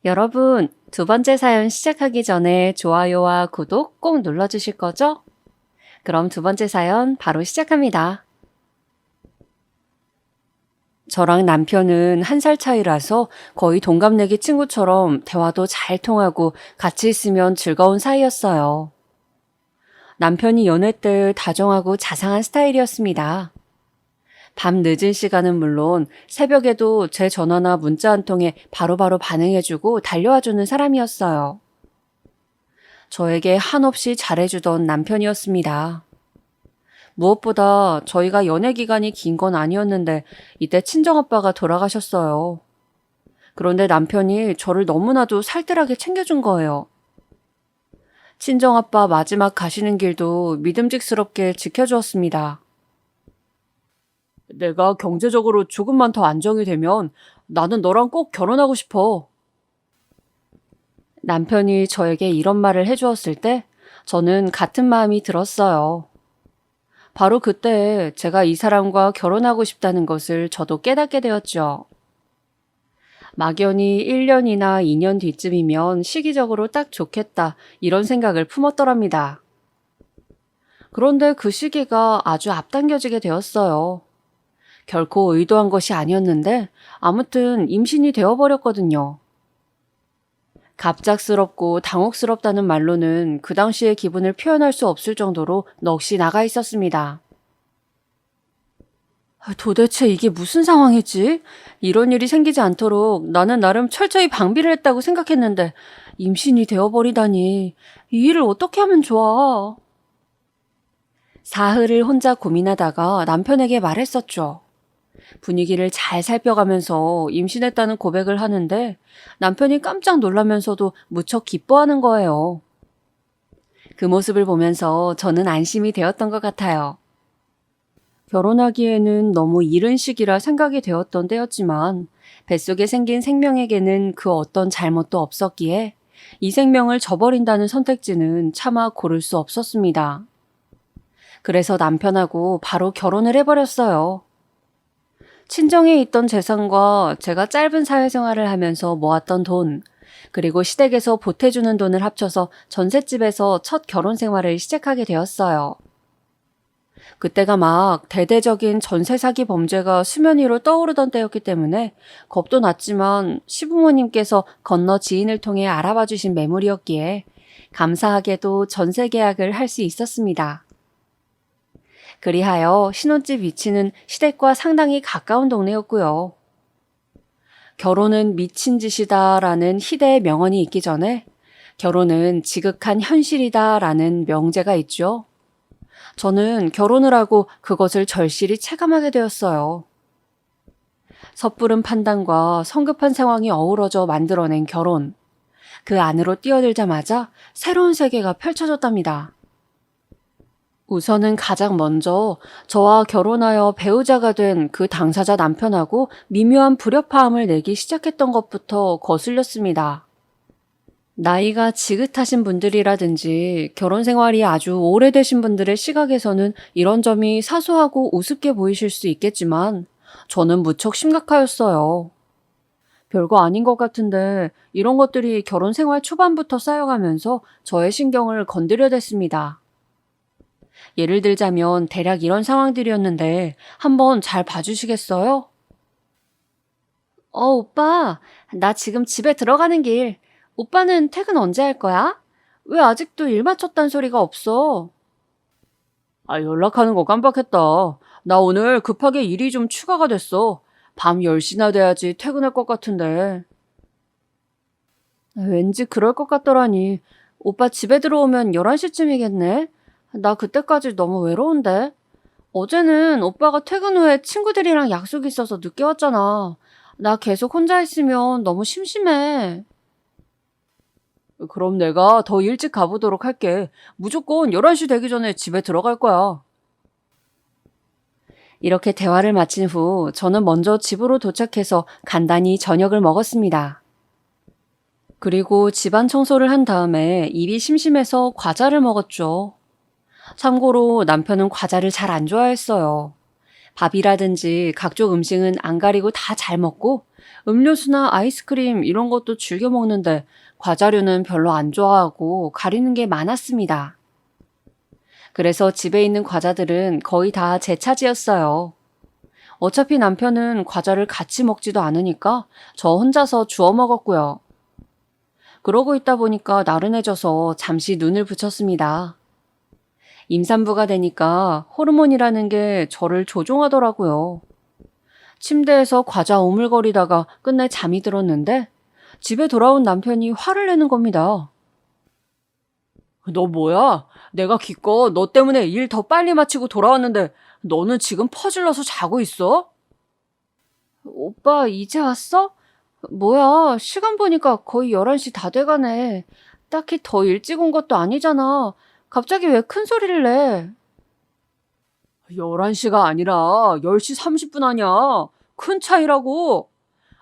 여러분, 두 번째 사연 시작하기 전에 좋아요와 구독 꼭 눌러주실 거죠? 그럼 두 번째 사연 바로 시작합니다. 저랑 남편은 1살 차이라서 거의 동갑내기 친구처럼 대화도 잘 통하고 같이 있으면 즐거운 사이였어요. 남편이 연애 때 다정하고 자상한 스타일이었습니다. 밤 늦은 시간은 물론 새벽에도 제 전화나 문자 한 통에 바로바로 반응해주고 달려와주는 사람이었어요. 저에게 한없이 잘해주던 남편이었습니다. 무엇보다 저희가 연애 기간이 긴 건 아니었는데 이때 친정아빠가 돌아가셨어요. 그런데 남편이 저를 너무나도 살뜰하게 챙겨준 거예요. 친정아빠 마지막 가시는 길도 믿음직스럽게 지켜주었습니다. 내가 경제적으로 조금만 더 안정이 되면 나는 너랑 꼭 결혼하고 싶어. 남편이 저에게 이런 말을 해주었을 때 저는 같은 마음이 들었어요. 바로 그때 제가 이 사람과 결혼하고 싶다는 것을 저도 깨닫게 되었죠. 막연히 1년이나 2년 뒤쯤이면 시기적으로 딱 좋겠다 이런 생각을 품었더랍니다. 그런데 그 시기가 아주 앞당겨지게 되었어요. 결코 의도한 것이 아니었는데 아무튼 임신이 되어버렸거든요. 갑작스럽고 당혹스럽다는 말로는 그 당시의 기분을 표현할 수 없을 정도로 넋이 나가 있었습니다. 도대체 이게 무슨 상황이지? 이런 일이 생기지 않도록 나는 나름 철저히 방비를 했다고 생각했는데 임신이 되어버리다니 이 일을 어떻게 하면 좋아? 사흘을 혼자 고민하다가 남편에게 말했었죠. 분위기를 잘 살펴가면서 임신했다는 고백을 하는데 남편이 깜짝 놀라면서도 무척 기뻐하는 거예요. 그 모습을 보면서 저는 안심이 되었던 것 같아요. 결혼하기에는 너무 이른 시기라 생각이 되었던 때였지만 뱃속에 생긴 생명에게는 그 어떤 잘못도 없었기에 이 생명을 저버린다는 선택지는 차마 고를 수 없었습니다. 그래서 남편하고 바로 결혼을 해버렸어요. 친정에 있던 재산과 제가 짧은 사회생활을 하면서 모았던 돈, 그리고 시댁에서 보태주는 돈을 합쳐서 전셋집에서 첫 결혼 생활을 시작하게 되었어요. 그때가 막 대대적인 전세 사기 범죄가 수면 위로 떠오르던 때였기 때문에 겁도 났지만 시부모님께서 건너 지인을 통해 알아봐 주신 매물이었기에 감사하게도 전세 계약을 할 수 있었습니다. 그리하여 신혼집 위치는 시댁과 상당히 가까운 동네였고요. 결혼은 미친 짓이다라는 희대의 명언이 있기 전에 결혼은 지극한 현실이다라는 명제가 있죠. 저는 결혼을 하고 그것을 절실히 체감하게 되었어요. 섣부른 판단과 성급한 상황이 어우러져 만들어낸 결혼. 그 안으로 뛰어들자마자 새로운 세계가 펼쳐졌답니다. 우선은 가장 먼저 저와 결혼하여 배우자가 된 그 당사자 남편하고 미묘한 불협화음을 내기 시작했던 것부터 거슬렸습니다. 나이가 지긋하신 분들이라든지 결혼 생활이 아주 오래되신 분들의 시각에서는 이런 점이 사소하고 우습게 보이실 수 있겠지만 저는 무척 심각하였어요. 별거 아닌 것 같은데 이런 것들이 결혼 생활 초반부터 쌓여가면서 저의 신경을 건드려댔습니다. 예를 들자면 대략 이런 상황들이었는데 한번 잘 봐주시겠어요? 오빠, 나 지금 집에 들어가는 길. 오빠는 퇴근 언제 할 거야? 왜 아직도 일 마쳤단 소리가 없어? 연락하는 거 깜빡했다. 나 오늘 급하게 일이 좀 추가가 됐어. 밤 10시나 돼야지 퇴근할 것 같은데. 왠지 그럴 것 같더라니. 오빠 집에 들어오면 11시쯤이겠네? 나 그때까지 너무 외로운데? 어제는 오빠가 퇴근 후에 친구들이랑 약속이 있어서 늦게 왔잖아. 나 계속 혼자 있으면 너무 심심해. 그럼 내가 더 일찍 가보도록 할게. 무조건 11시 되기 전에 집에 들어갈 거야. 이렇게 대화를 마친 후 저는 먼저 집으로 도착해서 간단히 저녁을 먹었습니다. 그리고 집안 청소를 한 다음에 입이 심심해서 과자를 먹었죠. 참고로 남편은 과자를 잘 안 좋아했어요. 밥이라든지 각종 음식은 안 가리고 다 잘 먹고 음료수나 아이스크림 이런 것도 즐겨 먹는데 과자류는 별로 안 좋아하고 가리는 게 많았습니다. 그래서 집에 있는 과자들은 거의 다 제 차지였어요. 어차피 남편은 과자를 같이 먹지도 않으니까 저 혼자서 주워 먹었고요. 그러고 있다 보니까 나른해져서 잠시 눈을 붙였습니다. 임산부가 되니까 호르몬이라는 게 저를 조종하더라고요. 침대에서 과자 오물거리다가 끝내 잠이 들었는데 집에 돌아온 남편이 화를 내는 겁니다. 너 뭐야? 내가 기껏 너 때문에 일 더 빨리 마치고 돌아왔는데 너는 지금 퍼질러서 자고 있어? 오빠 이제 왔어? 뭐야, 시간 보니까 거의 11시 다 돼가네. 딱히 더 일찍 온 것도 아니잖아. 갑자기 왜 큰 소리를 내? 11시가 아니라 10시 30분 아니야. 큰 차이라고.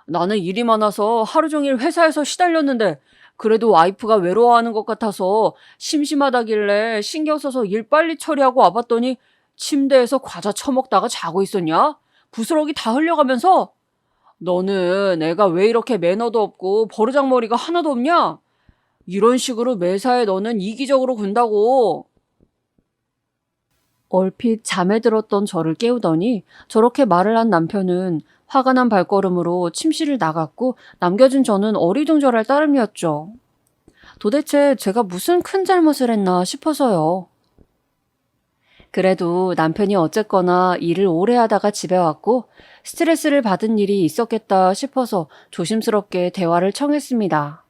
나는 일이 많아서 하루 종일 회사에서 시달렸는데 그래도 와이프가 외로워하는 것 같아서 심심하다길래 신경 써서 일 빨리 처리하고 와봤더니 침대에서 과자 처먹다가 자고 있었냐? 부스러기 다 흘려가면서. 너는 애가 왜 이렇게 매너도 없고 버르장머리가 하나도 없냐? 이런 식으로 매사에 너는 이기적으로 군다고. 얼핏 잠에 들었던 저를 깨우더니 저렇게 말을 한 남편은 화가 난 발걸음으로 침실을 나갔고 남겨진 저는 어리둥절할 따름이었죠. 도대체 제가 무슨 큰 잘못을 했나 싶어서요. 그래도 남편이 어쨌거나 일을 오래 하다가 집에 왔고 스트레스를 받은 일이 있었겠다 싶어서 조심스럽게 대화를 청했습니다.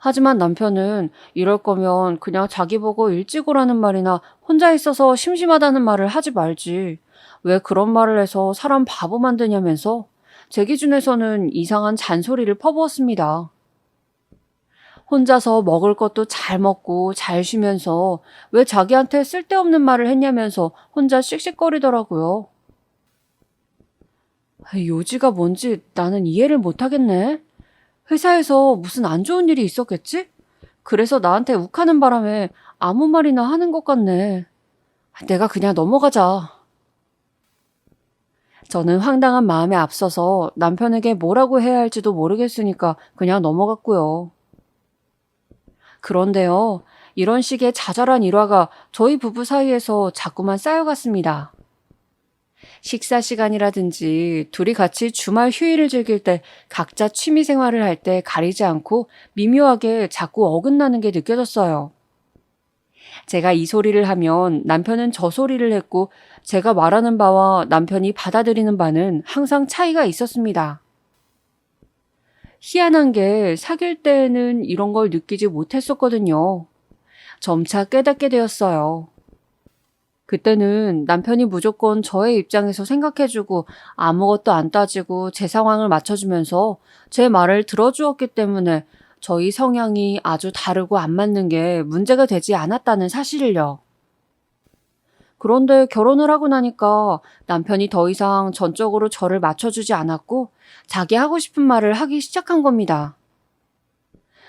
하지만 남편은 이럴 거면 그냥 자기 보고 일찍 오라는 말이나 혼자 있어서 심심하다는 말을 하지 말지. 왜 그런 말을 해서 사람 바보 만드냐면서 제 기준에서는 이상한 잔소리를 퍼부었습니다. 혼자서 먹을 것도 잘 먹고 잘 쉬면서 왜 자기한테 쓸데없는 말을 했냐면서 혼자 씩씩거리더라고요. 요지가 뭔지 나는 이해를 못하겠네. 회사에서 무슨 안 좋은 일이 있었겠지? 그래서 나한테 욱하는 바람에 아무 말이나 하는 것 같네. 내가 그냥 넘어가자. 저는 황당한 마음에 앞서서 남편에게 뭐라고 해야 할지도 모르겠으니까 그냥 넘어갔고요. 그런데요, 이런 식의 자잘한 일화가 저희 부부 사이에서 자꾸만 쌓여갔습니다. 식사 시간이라든지 둘이 같이 주말 휴일을 즐길 때 각자 취미 생활을 할 때 가리지 않고 미묘하게 자꾸 어긋나는 게 느껴졌어요. 제가 이 소리를 하면 남편은 저 소리를 했고 제가 말하는 바와 남편이 받아들이는 바는 항상 차이가 있었습니다. 희한한 게 사귈 때는 이런 걸 느끼지 못했었거든요. 점차 깨닫게 되었어요. 그때는 남편이 무조건 저의 입장에서 생각해주고 아무것도 안 따지고 제 상황을 맞춰주면서 제 말을 들어주었기 때문에 저희 성향이 아주 다르고 안 맞는 게 문제가 되지 않았다는 사실을요. 그런데 결혼을 하고 나니까 남편이 더 이상 전적으로 저를 맞춰주지 않았고 자기 하고 싶은 말을 하기 시작한 겁니다.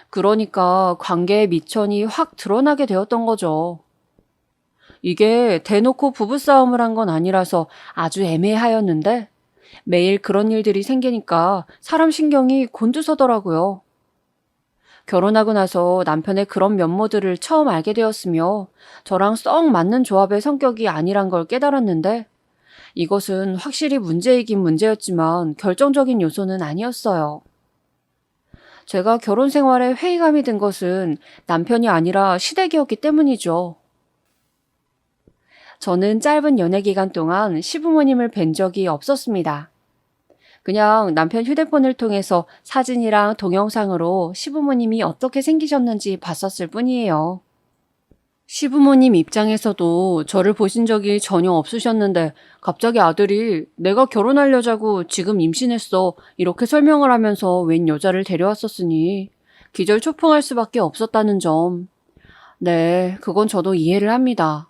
그러니까 관계의 미천이 확 드러나게 되었던 거죠. 이게 대놓고 부부싸움을 한 건 아니라서 아주 애매하였는데 매일 그런 일들이 생기니까 사람 신경이 곤두서더라고요. 결혼하고 나서 남편의 그런 면모들을 처음 알게 되었으며 저랑 썩 맞는 조합의 성격이 아니란 걸 깨달았는데 이것은 확실히 문제이긴 문제였지만 결정적인 요소는 아니었어요. 제가 결혼 생활에 회의감이 든 것은 남편이 아니라 시댁이었기 때문이죠. 저는 짧은 연애 기간 동안 시부모님을 뵌 적이 없었습니다. 그냥 남편 휴대폰을 통해서 사진이랑 동영상으로 시부모님이 어떻게 생기셨는지 봤었을 뿐이에요. 시부모님 입장에서도 저를 보신 적이 전혀 없으셨는데 갑자기 아들이 내가 결혼하려자고 지금 임신했어 이렇게 설명을 하면서 웬 여자를 데려왔었으니 기절초풍할 수밖에 없었다는 점. 네, 그건 저도 이해를 합니다.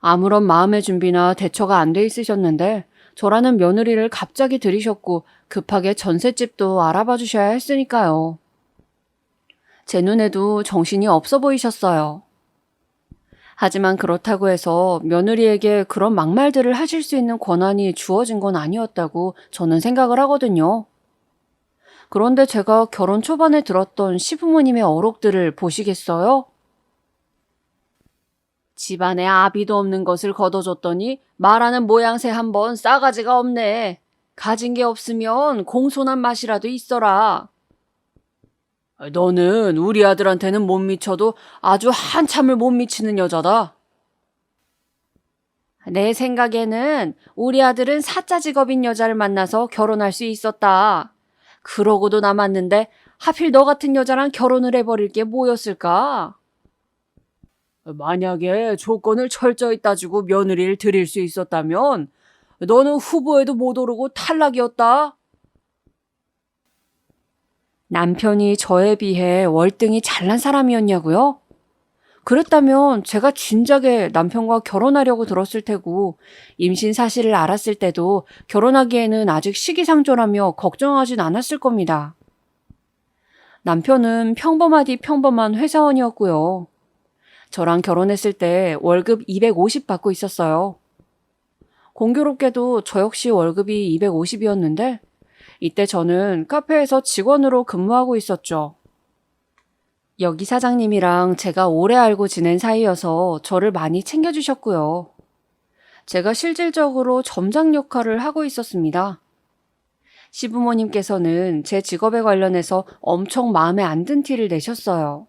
아무런 마음의 준비나 대처가 안 돼 있으셨는데 저라는 며느리를 갑자기 들이셨고 급하게 전셋집도 알아봐 주셔야 했으니까요. 제 눈에도 정신이 없어 보이셨어요. 하지만 그렇다고 해서 며느리에게 그런 막말들을 하실 수 있는 권한이 주어진 건 아니었다고 저는 생각을 하거든요. 그런데 제가 결혼 초반에 들었던 시부모님의 어록들을 보시겠어요? 집안에 아비도 없는 것을 거둬줬더니 말하는 모양새 한번 싸가지가 없네. 가진 게 없으면 공손한 맛이라도 있어라. 너는 우리 아들한테는 못 미쳐도 아주 한참을 못 미치는 여자다. 내 생각에는 우리 아들은 사짜 직업인 여자를 만나서 결혼할 수 있었다. 그러고도 남았는데 하필 너 같은 여자랑 결혼을 해버릴 게 뭐였을까? 만약에 조건을 철저히 따지고 며느리를 드릴 수 있었다면 너는 후보에도 못 오르고 탈락이었다. 남편이 저에 비해 월등히 잘난 사람이었냐고요? 그랬다면 제가 진작에 남편과 결혼하려고 들었을 테고 임신 사실을 알았을 때도 결혼하기에는 아직 시기상조라며 걱정하진 않았을 겁니다. 남편은 평범하디 평범한 회사원이었고요. 저랑 결혼했을 때 월급 250 받고 있었어요. 공교롭게도 저 역시 월급이 250이었는데 이때 저는 카페에서 직원으로 근무하고 있었죠. 여기 사장님이랑 제가 오래 알고 지낸 사이여서 저를 많이 챙겨주셨고요. 제가 실질적으로 점장 역할을 하고 있었습니다. 시부모님께서는 제 직업에 관련해서 엄청 마음에 안 든 티를 내셨어요.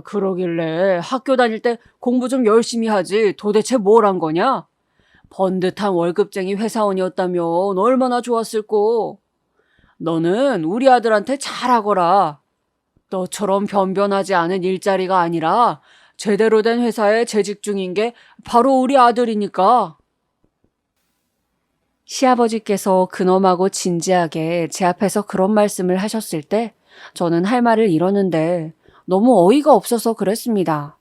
그러길래 학교 다닐 때 공부 좀 열심히 하지 도대체 뭘 한 거냐? 번듯한 월급쟁이 회사원이었다면 얼마나 좋았을꼬. 너는 우리 아들한테 잘하거라. 너처럼 변변하지 않은 일자리가 아니라 제대로 된 회사에 재직 중인 게 바로 우리 아들이니까. 시아버지께서 근엄하고 진지하게 제 앞에서 그런 말씀을 하셨을 때 저는 할 말을 잃었는데 너무 어이가 없어서 그랬습니다.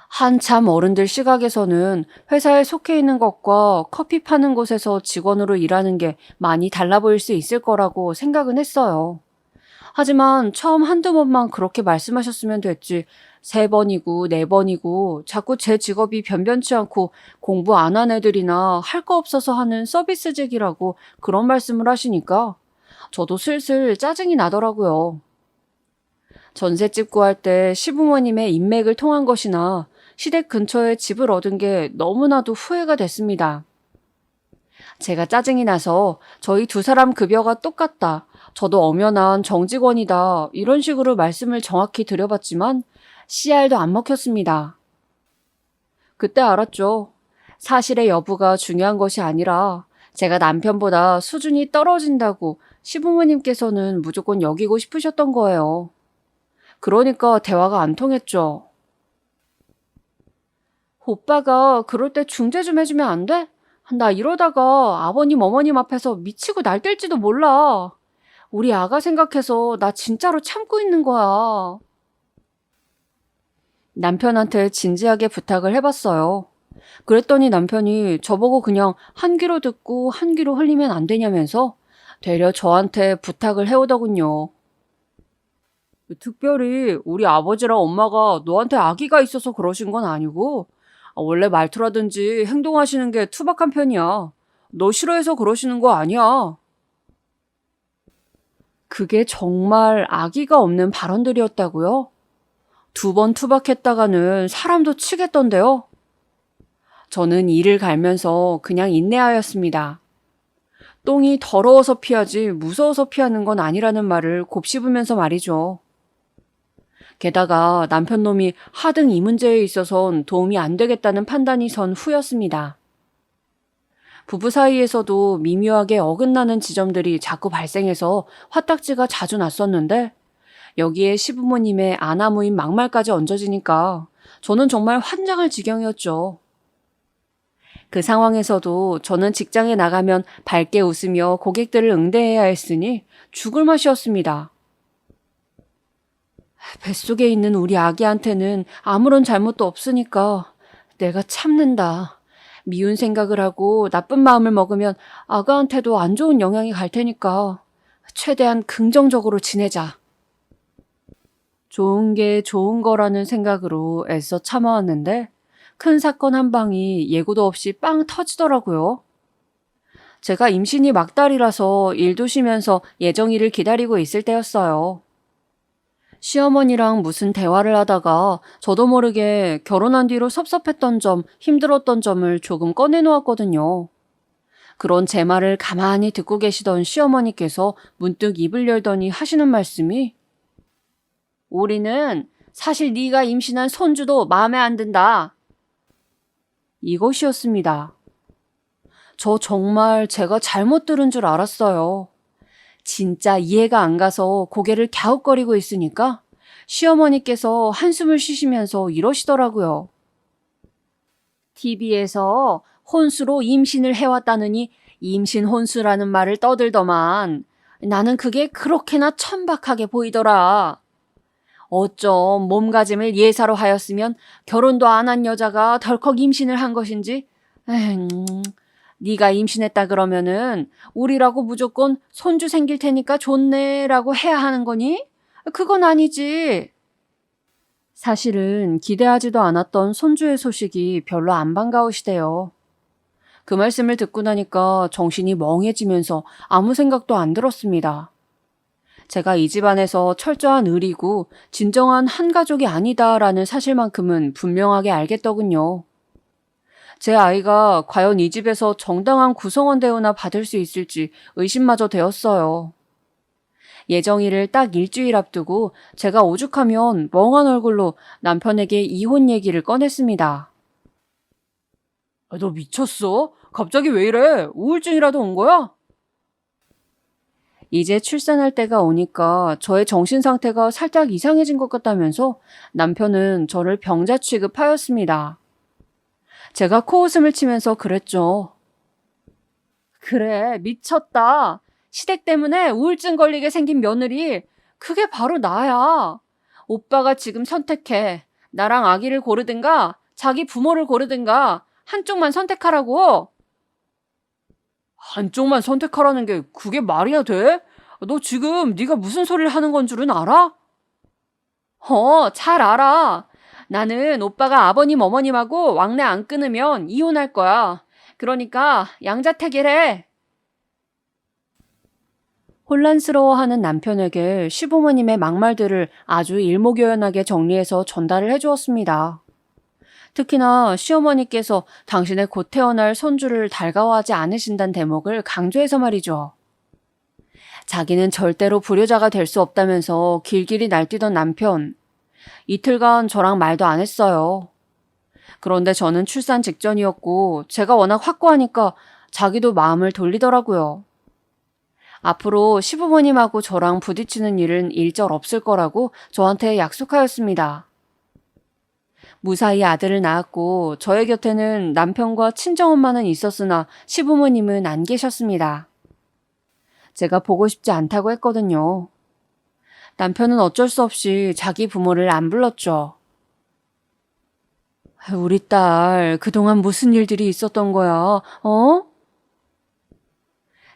한참 어른들 시각에서는 회사에 속해 있는 것과 커피 파는 곳에서 직원으로 일하는 게 많이 달라 보일 수 있을 거라고 생각은 했어요. 하지만 처음 한두 번만 그렇게 말씀하셨으면 됐지 3번이고 4번이고 자꾸 제 직업이 변변치 않고 공부 안 한 애들이나 할 거 없어서 하는 서비스직이라고 그런 말씀을 하시니까 저도 슬슬 짜증이 나더라고요. 전셋집 구할 때 시부모님의 인맥을 통한 것이나 시댁 근처에 집을 얻은 게 너무나도 후회가 됐습니다. 제가 짜증이 나서 저희 2사람 급여가 똑같다. 저도 엄연한 정직원이다. 이런 식으로 말씀을 정확히 드려봤지만 씨알도 안 먹혔습니다. 그때 알았죠. 사실의 여부가 중요한 것이 아니라 제가 남편보다 수준이 떨어진다고 시부모님께서는 무조건 여기고 싶으셨던 거예요. 그러니까 대화가 안 통했죠. 오빠가 그럴 때 중재 좀 해주면 안 돼? 나 이러다가 아버님 어머님 앞에서 미치고 날뛸지도 몰라. 우리 아가 생각해서 나 진짜로 참고 있는 거야. 남편한테 진지하게 부탁을 해봤어요. 그랬더니 남편이 저보고 그냥 한 귀로 듣고 한 귀로 흘리면 안 되냐면서 되려 저한테 부탁을 해오더군요. 특별히 우리 아버지랑 엄마가 너한테 아기가 있어서 그러신 건 아니고 원래 말투라든지 행동하시는 게 투박한 편이야. 너 싫어해서 그러시는 거 아니야. 그게 정말 아기가 없는 발언들이었다고요? 2번 투박했다가는 사람도 치겠던데요? 저는 이를 갈면서 그냥 인내하였습니다. 똥이 더러워서 피하지 무서워서 피하는 건 아니라는 말을 곱씹으면서 말이죠. 게다가 남편놈이 하등 이 문제에 있어선 도움이 안 되겠다는 판단이 선 후였습니다. 부부 사이에서도 미묘하게 어긋나는 지점들이 자꾸 발생해서 화딱지가 자주 났었는데 여기에 시부모님의 아나무인 막말까지 얹어지니까 저는 정말 환장할 지경이었죠. 그 상황에서도 저는 직장에 나가면 밝게 웃으며 고객들을 응대해야 했으니 죽을 맛이었습니다. 뱃속에 있는 우리 아기한테는 아무런 잘못도 없으니까 내가 참는다. 미운 생각을 하고 나쁜 마음을 먹으면 아가한테도 안 좋은 영향이 갈 테니까 최대한 긍정적으로 지내자. 좋은 게 좋은 거라는 생각으로 애써 참아왔는데 큰 사건 한 방이 예고도 없이 빵 터지더라고요. 제가 임신이 막달이라서 일도 쉬면서 예정일을 기다리고 있을 때였어요. 시어머니랑 무슨 대화를 하다가 저도 모르게 결혼한 뒤로 섭섭했던 점, 힘들었던 점을 조금 꺼내놓았거든요. 그런 제 말을 가만히 듣고 계시던 시어머니께서 문득 입을 열더니 하시는 말씀이 우리는 사실 네가 임신한 손주도 마음에 안 든다. 이것이었습니다. 저 정말 제가 잘못 들은 줄 알았어요. 진짜 이해가 안 가서 고개를 갸웃거리고 있으니까 시어머니께서 한숨을 쉬시면서 이러시더라고요. TV에서 혼수로 임신을 해왔다느니 임신 혼수라는 말을 떠들더만 나는 그게 그렇게나 천박하게 보이더라. 어쩜 몸가짐을 예사로 하였으면 결혼도 안 한 여자가 덜컥 임신을 한 것인지 네가 임신했다 그러면은 우리라고 무조건 손주 생길 테니까 좋네라고 해야 하는 거니? 그건 아니지. 사실은 기대하지도 않았던 손주의 소식이 별로 안 반가우시대요. 그 말씀을 듣고 나니까 정신이 멍해지면서 아무 생각도 안 들었습니다. 제가 이 집안에서 철저한 의리고 진정한 한 가족이 아니다라는 사실만큼은 분명하게 알겠더군요. 제 아이가 과연 이 집에서 정당한 구성원 대우나 받을 수 있을지 의심마저 되었어요. 예정일을 딱 일주일 앞두고 제가 오죽하면 멍한 얼굴로 남편에게 이혼 얘기를 꺼냈습니다. 너 미쳤어? 갑자기 왜 이래? 우울증이라도 온 거야? 이제 출산할 때가 오니까 저의 정신 상태가 살짝 이상해진 것 같다면서 남편은 저를 병자 취급하였습니다. 제가 코웃음을 치면서 그랬죠. 그래, 미쳤다. 시댁 때문에 우울증 걸리게 생긴 며느리, 그게 바로 나야. 오빠가 지금 선택해. 나랑 아기를 고르든가 자기 부모를 고르든가 한쪽만 선택하라고. 한쪽만 선택하라는 게 그게 말이나 돼? 너 지금 네가 무슨 소리를 하는 건 줄은 알아? 잘 알아. 나는 오빠가 아버님 어머님하고 왕래 안 끊으면 이혼할 거야. 그러니까 양자택일해. 혼란스러워하는 남편에게 시부모님의 막말들을 아주 일목요연하게 정리해서 전달을 해주었습니다. 특히나 시어머니께서 당신의 곧 태어날 손주를 달가워하지 않으신다는 대목을 강조해서 말이죠. 자기는 절대로 불효자가 될 수 없다면서 길길이 날뛰던 남편. 이틀간 저랑 말도 안 했어요. 그런데 저는 출산 직전이었고 제가 워낙 확고하니까 자기도 마음을 돌리더라고요. 앞으로 시부모님하고 저랑 부딪히는 일은 일절 없을 거라고 저한테 약속하였습니다. 무사히 아들을 낳았고 저의 곁에는 남편과 친정엄마는 있었으나 시부모님은 안 계셨습니다. 제가 보고 싶지 않다고 했거든요. 남편은 어쩔 수 없이 자기 부모를 안 불렀죠. 우리 딸, 그동안 무슨 일들이 있었던 거야, 어?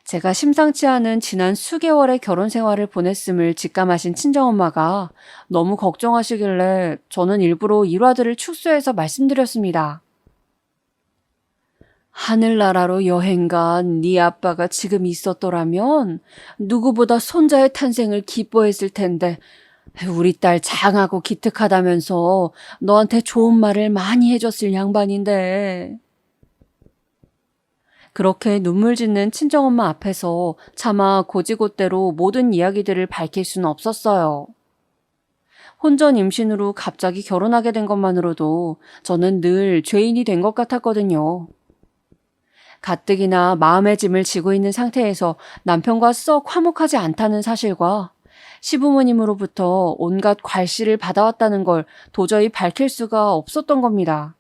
제가 심상치 않은 지난 수개월의 결혼 생활을 보냈음을 직감하신 친정엄마가 너무 걱정하시길래 저는 일부러 일화들을 축소해서 말씀드렸습니다. 하늘나라로 여행 간 네 아빠가 지금 있었더라면 누구보다 손자의 탄생을 기뻐했을 텐데 우리 딸 장하고 기특하다면서 너한테 좋은 말을 많이 해줬을 양반인데. 그렇게 눈물 짓는 친정엄마 앞에서 차마 고지고대로 모든 이야기들을 밝힐 수는 없었어요. 혼전 임신으로 갑자기 결혼하게 된 것만으로도 저는 늘 죄인이 된 것 같았거든요. 가뜩이나 마음의 짐을 지고 있는 상태에서 남편과 썩 화목하지 않다는 사실과 시부모님으로부터 온갖 괄시를 받아왔다는 걸 도저히 밝힐 수가 없었던 겁니다.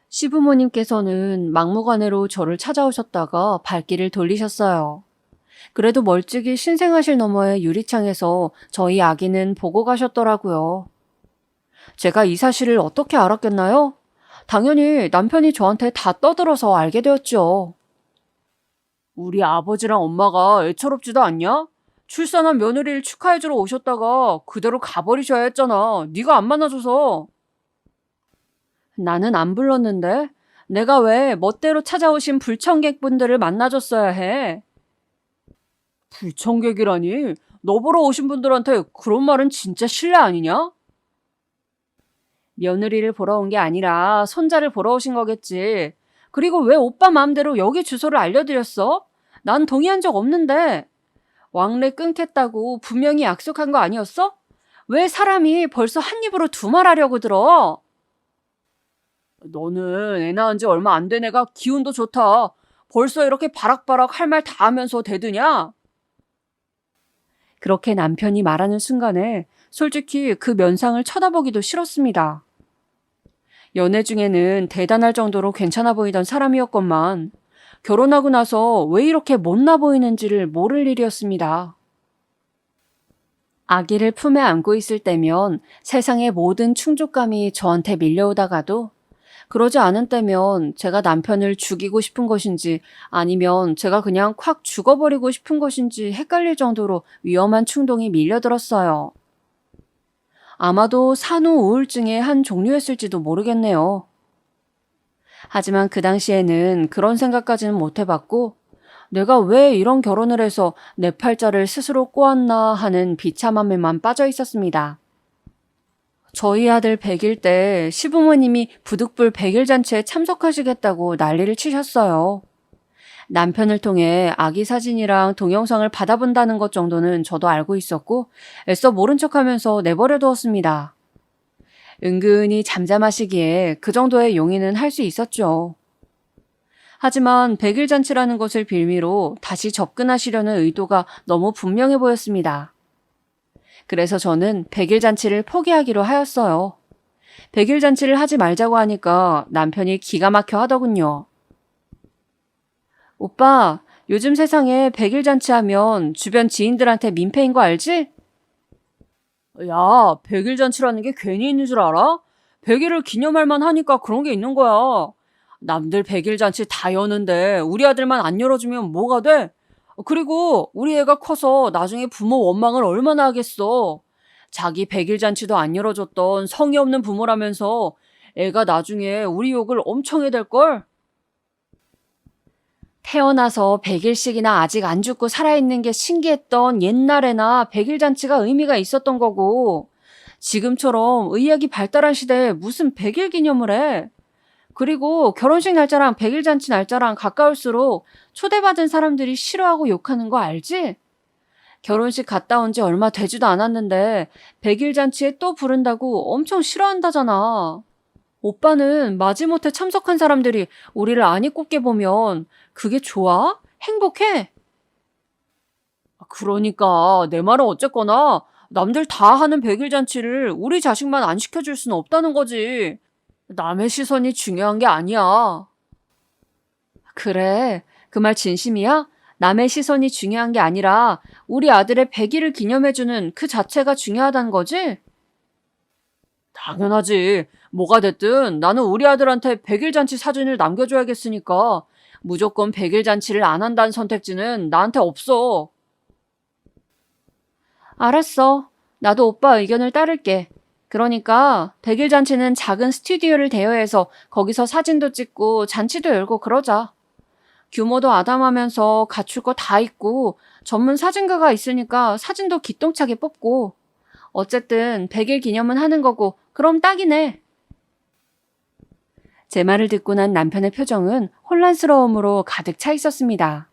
시부모님께서는 막무가내로 저를 찾아오셨다가 발길을 돌리셨어요. 그래도 멀찍이 신생아실 너머의 유리창에서 저희 아기는 보고 가셨더라고요. 제가 이 사실을 어떻게 알았겠나요? 당연히 남편이 저한테 다 떠들어서 알게 되었죠. 우리 아버지랑 엄마가 애처롭지도 않냐? 출산한 며느리를 축하해주러 오셨다가 그대로 가버리셔야 했잖아. 네가 안 만나줘서. 나는 안 불렀는데 내가 왜 멋대로 찾아오신 불청객분들을 만나줬어야 해? 불청객이라니? 너 보러 오신 분들한테 그런 말은 진짜 실례 아니냐? 며느리를 보러 온 게 아니라 손자를 보러 오신 거겠지. 그리고 왜 오빠 마음대로 여기 주소를 알려드렸어? 난 동의한 적 없는데. 왕래 끊겠다고 분명히 약속한 거 아니었어? 왜 사람이 벌써 한 입으로 두 말 하려고 들어? 너는 애 낳은 지 얼마 안 된 애가 기운도 좋다. 벌써 이렇게 바락바락 할 말 다 하면서 대드냐? 그렇게 남편이 말하는 순간에 솔직히 그 면상을 쳐다보기도 싫었습니다. 연애 중에는 대단할 정도로 괜찮아 보이던 사람이었건만 결혼하고 나서 왜 이렇게 못나 보이는지를 모를 일이었습니다. 아기를 품에 안고 있을 때면 세상의 모든 충족감이 저한테 밀려오다가도 그러지 않은 때면 제가 남편을 죽이고 싶은 것인지 아니면 제가 그냥 콱 죽어버리고 싶은 것인지 헷갈릴 정도로 위험한 충동이 밀려들었어요. 아마도 산후 우울증의 한 종류였을지도 모르겠네요. 하지만 그 당시에는 그런 생각까지는 못 해봤고 내가 왜 이런 결혼을 해서 내 팔자를 스스로 꼬았나 하는 비참함에만 빠져 있었습니다. 저희 아들 100일 때 시부모님이 부득불 100일 잔치에 참석하시겠다고 난리를 치셨어요. 남편을 통해 아기 사진이랑 동영상을 받아본다는 것 정도는 저도 알고 있었고 애써 모른 척하면서 내버려 두었습니다. 은근히 잠잠하시기에 그 정도의 용의는 할 수 있었죠. 하지만 100일 잔치라는 것을 빌미로 다시 접근하시려는 의도가 너무 분명해 보였습니다. 그래서 저는 100일 잔치를 포기하기로 하였어요. 100일 잔치를 하지 말자고 하니까 남편이 기가 막혀 하더군요. 오빠, 요즘 세상에 100일 잔치하면 주변 지인들한테 민폐인 거 알지? 야, 100일 잔치라는 게 괜히 있는 줄 알아? 100일을 기념할 만하니까 그런 게 있는 거야. 남들 100일 잔치 다 여는데 우리 아들만 안 열어주면 뭐가 돼? 그리고 우리 애가 커서 나중에 부모 원망을 얼마나 하겠어. 자기 100일 잔치도 안 열어줬던 성의 없는 부모라면서 애가 나중에 우리 욕을 엄청 해댈걸? 태어나서 100일씩이나 아직 안 죽고 살아있는 게 신기했던 옛날에나 100일 잔치가 의미가 있었던 거고, 지금처럼 의학이 발달한 시대에 무슨 100일 기념을 해? 그리고 결혼식 날짜랑 100일 잔치 날짜랑 가까울수록 초대받은 사람들이 싫어하고 욕하는 거 알지? 결혼식 갔다 온 지 얼마 되지도 않았는데 100일 잔치에 또 부른다고 엄청 싫어한다잖아. 오빠는 마지못해 참석한 사람들이 우리를 안 이꼽게 보면 그게 좋아? 행복해? 그러니까 내 말은 어쨌거나 남들 다 하는 100일 잔치를 우리 자식만 안 시켜줄 수는 없다는 거지. 남의 시선이 중요한 게 아니야. 그래, 그 말 진심이야? 남의 시선이 중요한 게 아니라 우리 아들의 100일을 기념해주는 그 자체가 중요하다는 거지? 당연하지. 뭐가 됐든 나는 우리 아들한테 100일 잔치 사진을 남겨줘야겠으니까 무조건 100일 잔치를 안 한다는 선택지는 나한테 없어. 알았어. 나도 오빠 의견을 따를게. 그러니까 100일 잔치는 작은 스튜디오를 대여해서 거기서 사진도 찍고 잔치도 열고 그러자. 규모도 아담하면서 갖출 거 다 있고 전문 사진가가 있으니까 사진도 기똥차게 뽑고. 어쨌든 100일 기념은 하는 거고 그럼 딱이네. 제 말을 듣고 난 남편의 표정은 혼란스러움으로 가득 차 있었습니다.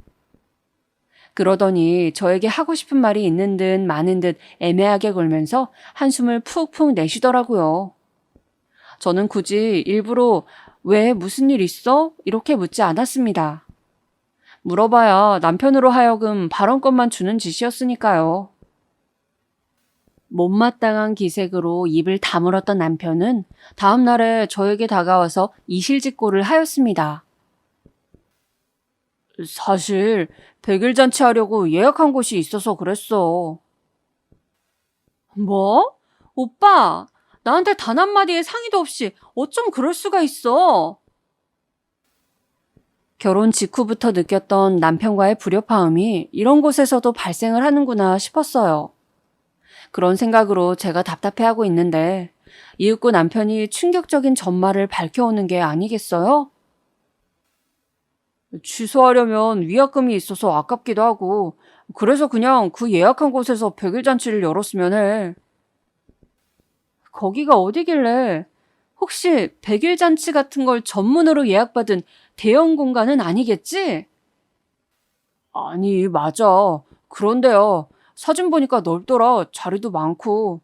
그러더니 저에게 하고 싶은 말이 있는 듯 많은 듯 애매하게 굴면서 한숨을 푹푹 내쉬더라고요. 저는 굳이 일부러 왜 무슨 일 있어? 이렇게 묻지 않았습니다. 물어봐야 남편으로 하여금 발언권만 주는 짓이었으니까요. 못마땅한 기색으로 입을 다물었던 남편은 다음 날에 저에게 다가와서 이실직고를 하였습니다. 사실 100일 잔치 하려고 예약한 곳이 있어서 그랬어. 뭐? 오빠, 나한테 단 한마디의 상의도 없이 어쩜 그럴 수가 있어? 결혼 직후부터 느꼈던 남편과의 불협화음이 이런 곳에서도 발생을 하는구나 싶었어요. 그런 생각으로 제가 답답해하고 있는데 이윽고 남편이 충격적인 전말을 밝혀오는 게 아니겠어요? 취소하려면 위약금이 있어서 아깝기도 하고 그래서 그냥 그 예약한 곳에서 100일 잔치를 열었으면 해. 거기가 어디길래 혹시 100일 잔치 같은 걸 전문으로 예약받은 대형 공간은 아니겠지? 아니, 맞아. 그런데요. 사진 보니까 넓더라. 자리도 많고.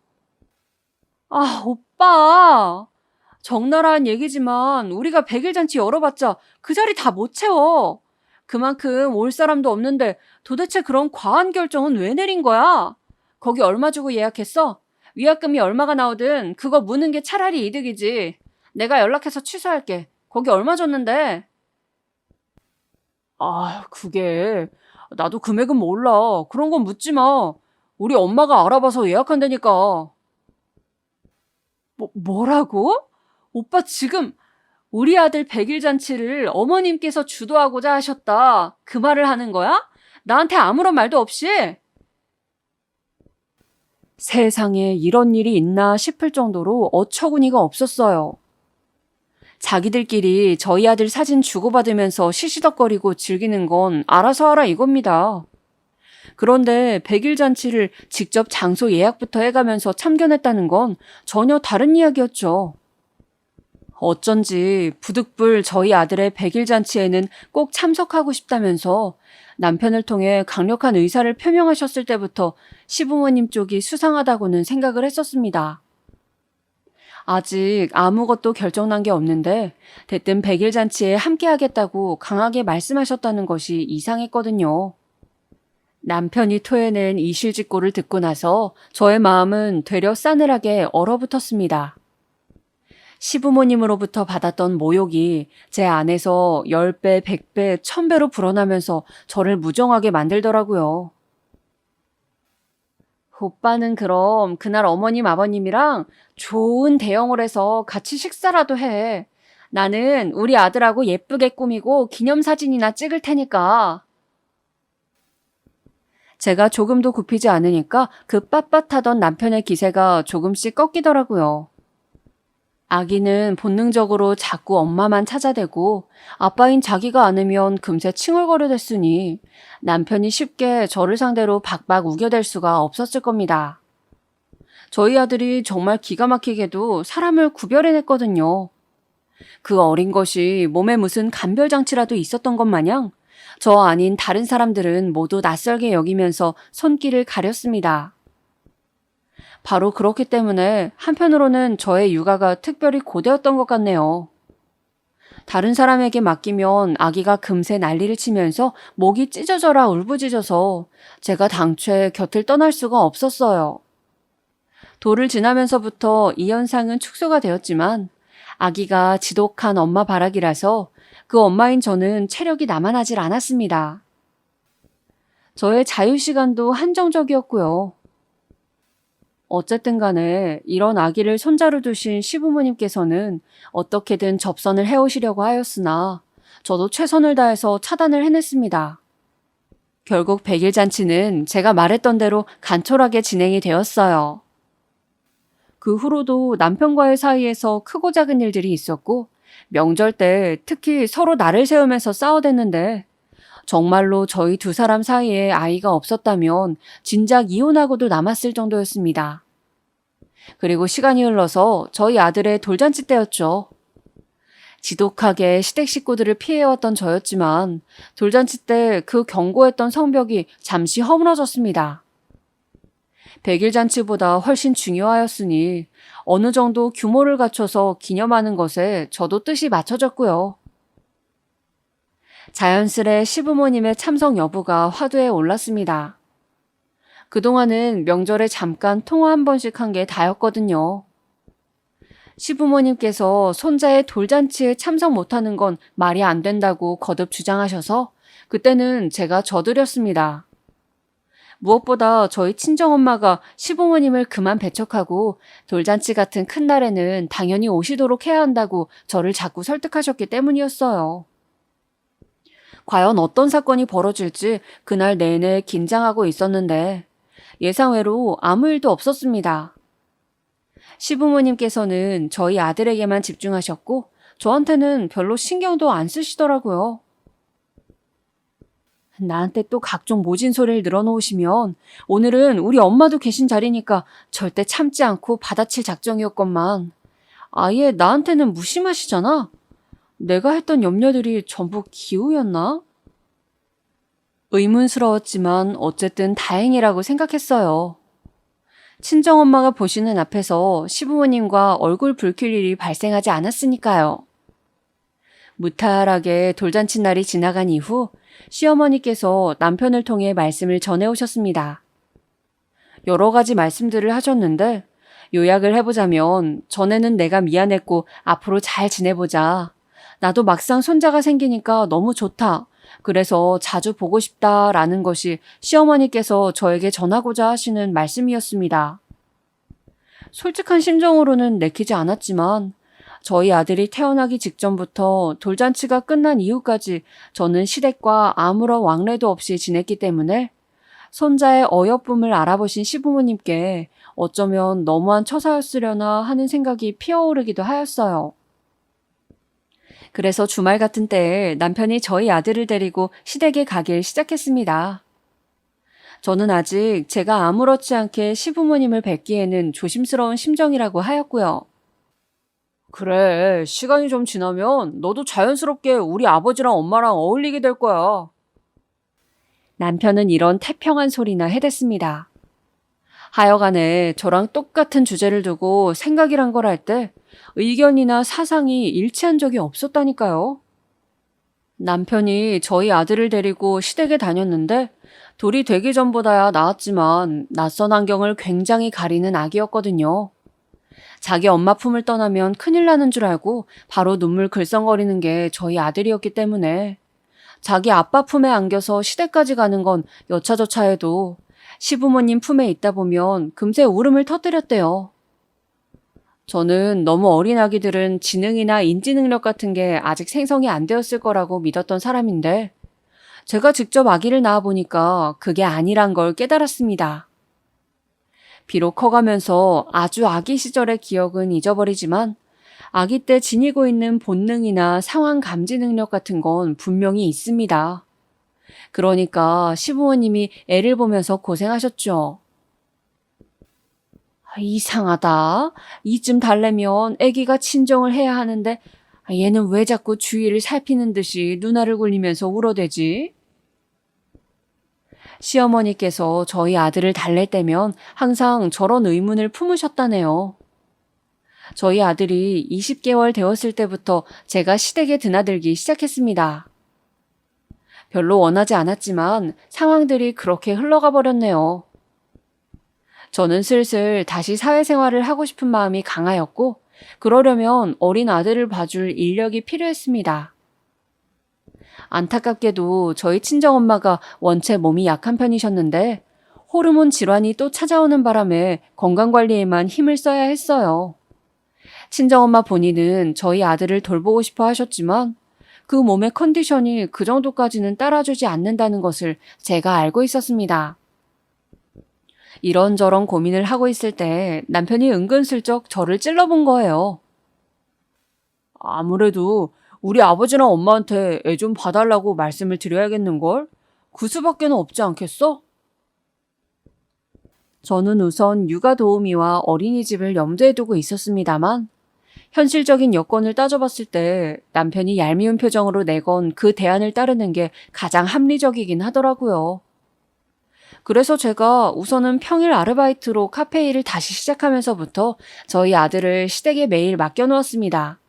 아, 오빠. 적나라한 얘기지만 우리가 100일 잔치 열어봤자 그 자리 다 못 채워. 그만큼 올 사람도 없는데 도대체 그런 과한 결정은 왜 내린 거야? 거기 얼마 주고 예약했어? 위약금이 얼마가 나오든 그거 무는 게 차라리 이득이지. 내가 연락해서 취소할게. 거기 얼마 줬는데? 아, 그게 나도 금액은 몰라. 그런 건 묻지 마. 우리 엄마가 알아봐서 예약한다니까. 뭐라고? 오빠 지금 우리 아들 100일 잔치를 어머님께서 주도하고자 하셨다. 그 말을 하는 거야? 나한테 아무런 말도 없이? 세상에 이런 일이 있나 싶을 정도로 어처구니가 없었어요. 자기들끼리 저희 아들 사진 주고받으면서 시시덕거리고 즐기는 건 알아서 하라 이겁니다. 그런데 100일 잔치를 직접 장소 예약부터 해가면서 참견했다는 건 전혀 다른 이야기였죠. 어쩐지 부득불 저희 아들의 100일 잔치에는 꼭 참석하고 싶다면서 남편을 통해 강력한 의사를 표명하셨을 때부터 시부모님 쪽이 수상하다고는 생각을 했었습니다. 아직 아무것도 결정난 게 없는데 대뜸 100일 잔치에 함께 하겠다고 강하게 말씀하셨다는 것이 이상했거든요. 남편이 토해낸 이실직고를 듣고 나서 저의 마음은 되려 싸늘하게 얼어붙었습니다. 시부모님으로부터 받았던 모욕이 제 안에서 10배, 100배, 1000배로 불어나면서 저를 무정하게 만들더라고요. 오빠는 그럼 그날 어머님, 아버님이랑 좋은 대형을 해서 같이 식사라도 해. 나는 우리 아들하고 예쁘게 꾸미고 기념사진이나 찍을 테니까. 제가 조금도 굽히지 않으니까 그 빳빳하던 남편의 기세가 조금씩 꺾이더라고요. 아기는 본능적으로 자꾸 엄마만 찾아대고 아빠인 자기가 않으면 금세 칭얼거려댔으니 남편이 쉽게 저를 상대로 박박 우겨댈 수가 없었을 겁니다. 저희 아들이 정말 기가 막히게도 사람을 구별해냈거든요. 그 어린 것이 몸에 무슨 간별장치라도 있었던 것 마냥 저 아닌 다른 사람들은 모두 낯설게 여기면서 손길을 가렸습니다. 바로 그렇기 때문에 한편으로는 저의 육아가 특별히 고되었던 것 같네요. 다른 사람에게 맡기면 아기가 금세 난리를 치면서 목이 찢어져라 울부짖어서 제가 당최 곁을 떠날 수가 없었어요. 돌을 지나면서부터 이 현상은 축소가 되었지만 아기가 지독한 엄마 바라기라서 그 엄마인 저는 체력이 남아나질 않았습니다. 저의 자유시간도 한정적이었고요. 어쨌든 간에 이런 아기를 손자로 두신 시부모님께서는 어떻게든 접선을 해오시려고 하였으나 저도 최선을 다해서 차단을 해냈습니다. 결국 100일 잔치는 제가 말했던 대로 간촐하게 진행이 되었어요. 그 후로도 남편과의 사이에서 크고 작은 일들이 있었고 명절 때 특히 서로 날을 세우면서 싸워댔는데 정말로 저희 두 사람 사이에 아이가 없었다면 진작 이혼하고도 남았을 정도였습니다. 그리고 시간이 흘러서 저희 아들의 돌잔치 때였죠. 지독하게 시댁 식구들을 피해왔던 저였지만 돌잔치 때 그 견고했던 성벽이 잠시 허물어졌습니다. 100일 잔치보다 훨씬 중요하였으니 어느 정도 규모를 갖춰서 기념하는 것에 저도 뜻이 맞춰졌고요. 자연스레 시부모님의 참석 여부가 화두에 올랐습니다. 그동안은 명절에 잠깐 통화 한 번씩 한 게 다였거든요. 시부모님께서 손자의 돌잔치에 참석 못하는 건 말이 안 된다고 거듭 주장하셔서 그때는 제가 져드렸습니다. 무엇보다 저희 친정엄마가 시부모님을 그만 배척하고 돌잔치 같은 큰 날에는 당연히 오시도록 해야 한다고 저를 자꾸 설득하셨기 때문이었어요. 과연 어떤 사건이 벌어질지 그날 내내 긴장하고 있었는데 예상외로 아무 일도 없었습니다. 시부모님께서는 저희 아들에게만 집중하셨고 저한테는 별로 신경도 안 쓰시더라고요. 나한테 또 각종 모진 소리를 늘어놓으시면 오늘은 우리 엄마도 계신 자리니까 절대 참지 않고 받아칠 작정이었건만 아예 나한테는 무심하시잖아. 내가 했던 염려들이 전부 기우였나? 의문스러웠지만 어쨌든 다행이라고 생각했어요. 친정엄마가 보시는 앞에서 시부모님과 얼굴 붉힐 일이 발생하지 않았으니까요. 무탈하게 돌잔치 날이 지나간 이후 시어머니께서 남편을 통해 말씀을 전해오셨습니다. 여러 가지 말씀들을 하셨는데 요약을 해보자면 전에는 내가 미안했고 앞으로 잘 지내보자. 나도 막상 손자가 생기니까 너무 좋다. 그래서 자주 보고 싶다라는 것이 시어머니께서 저에게 전하고자 하시는 말씀이었습니다. 솔직한 심정으로는 내키지 않았지만 저희 아들이 태어나기 직전부터 돌잔치가 끝난 이후까지 저는 시댁과 아무런 왕래도 없이 지냈기 때문에 손자의 어여쁨을 알아보신 시부모님께 어쩌면 너무한 처사였으려나 하는 생각이 피어오르기도 하였어요. 그래서 주말 같은 때에 남편이 저희 아들을 데리고 시댁에 가길 시작했습니다. 저는 아직 제가 아무렇지 않게 시부모님을 뵙기에는 조심스러운 심정이라고 하였고요. 그래, 시간이 좀 지나면 너도 자연스럽게 우리 아버지랑 엄마랑 어울리게 될 거야. 남편은 이런 태평한 소리나 해댔습니다. 하여간에 저랑 똑같은 주제를 두고 생각이란 걸 할 때 의견이나 사상이 일치한 적이 없었다니까요. 남편이 저희 아들을 데리고 시댁에 다녔는데 돌이 되기 전보다야 나았지만 낯선 환경을 굉장히 가리는 아기였거든요. 자기 엄마 품을 떠나면 큰일 나는 줄 알고 바로 눈물 글썽거리는 게 저희 아들이었기 때문에 자기 아빠 품에 안겨서 시댁까지 가는 건 여차저차 해도 시부모님 품에 있다 보면 금세 울음을 터뜨렸대요. 저는 너무 어린 아기들은 지능이나 인지 능력 같은 게 아직 생성이 안 되었을 거라고 믿었던 사람인데 제가 직접 아기를 낳아보니까 그게 아니란 걸 깨달았습니다. 비록 커가면서 아주 아기 시절의 기억은 잊어버리지만 아기 때 지니고 있는 본능이나 상황 감지 능력 같은 건 분명히 있습니다. 그러니까 시부모님이 애를 보면서 고생하셨죠. 이상하다. 이쯤 달래면 아기가 친정을 해야 하는데 얘는 왜 자꾸 주위를 살피는 듯이 눈알을 굴리면서 울어대지? 시어머니께서 저희 아들을 달랠 때면 항상 저런 의문을 품으셨다네요. 저희 아들이 20개월 되었을 때부터 제가 시댁에 드나들기 시작했습니다. 별로 원하지 않았지만 상황들이 그렇게 흘러가 버렸네요. 저는 슬슬 다시 사회생활을 하고 싶은 마음이 강하였고, 그러려면 어린 아들을 봐줄 인력이 필요했습니다. 안타깝게도 저희 친정엄마가 원체 몸이 약한 편이셨는데 호르몬 질환이 또 찾아오는 바람에 건강관리에만 힘을 써야 했어요. 친정엄마 본인은 저희 아들을 돌보고 싶어 하셨지만 그 몸의 컨디션이 그 정도까지는 따라주지 않는다는 것을 제가 알고 있었습니다. 이런저런 고민을 하고 있을 때 남편이 은근슬쩍 저를 찔러본 거예요. 아무래도 우리 아버지랑 엄마한테 애 좀 봐달라고 말씀을 드려야겠는걸? 그 수밖에는 없지 않겠어? 저는 우선 육아 도우미와 어린이집을 염두에 두고 있었습니다만 현실적인 여건을 따져봤을 때 남편이 얄미운 표정으로 내건 그 대안을 따르는 게 가장 합리적이긴 하더라고요. 그래서 제가 우선은 평일 아르바이트로 카페 일을 다시 시작하면서부터 저희 아들을 시댁에 매일 맡겨놓았습니다.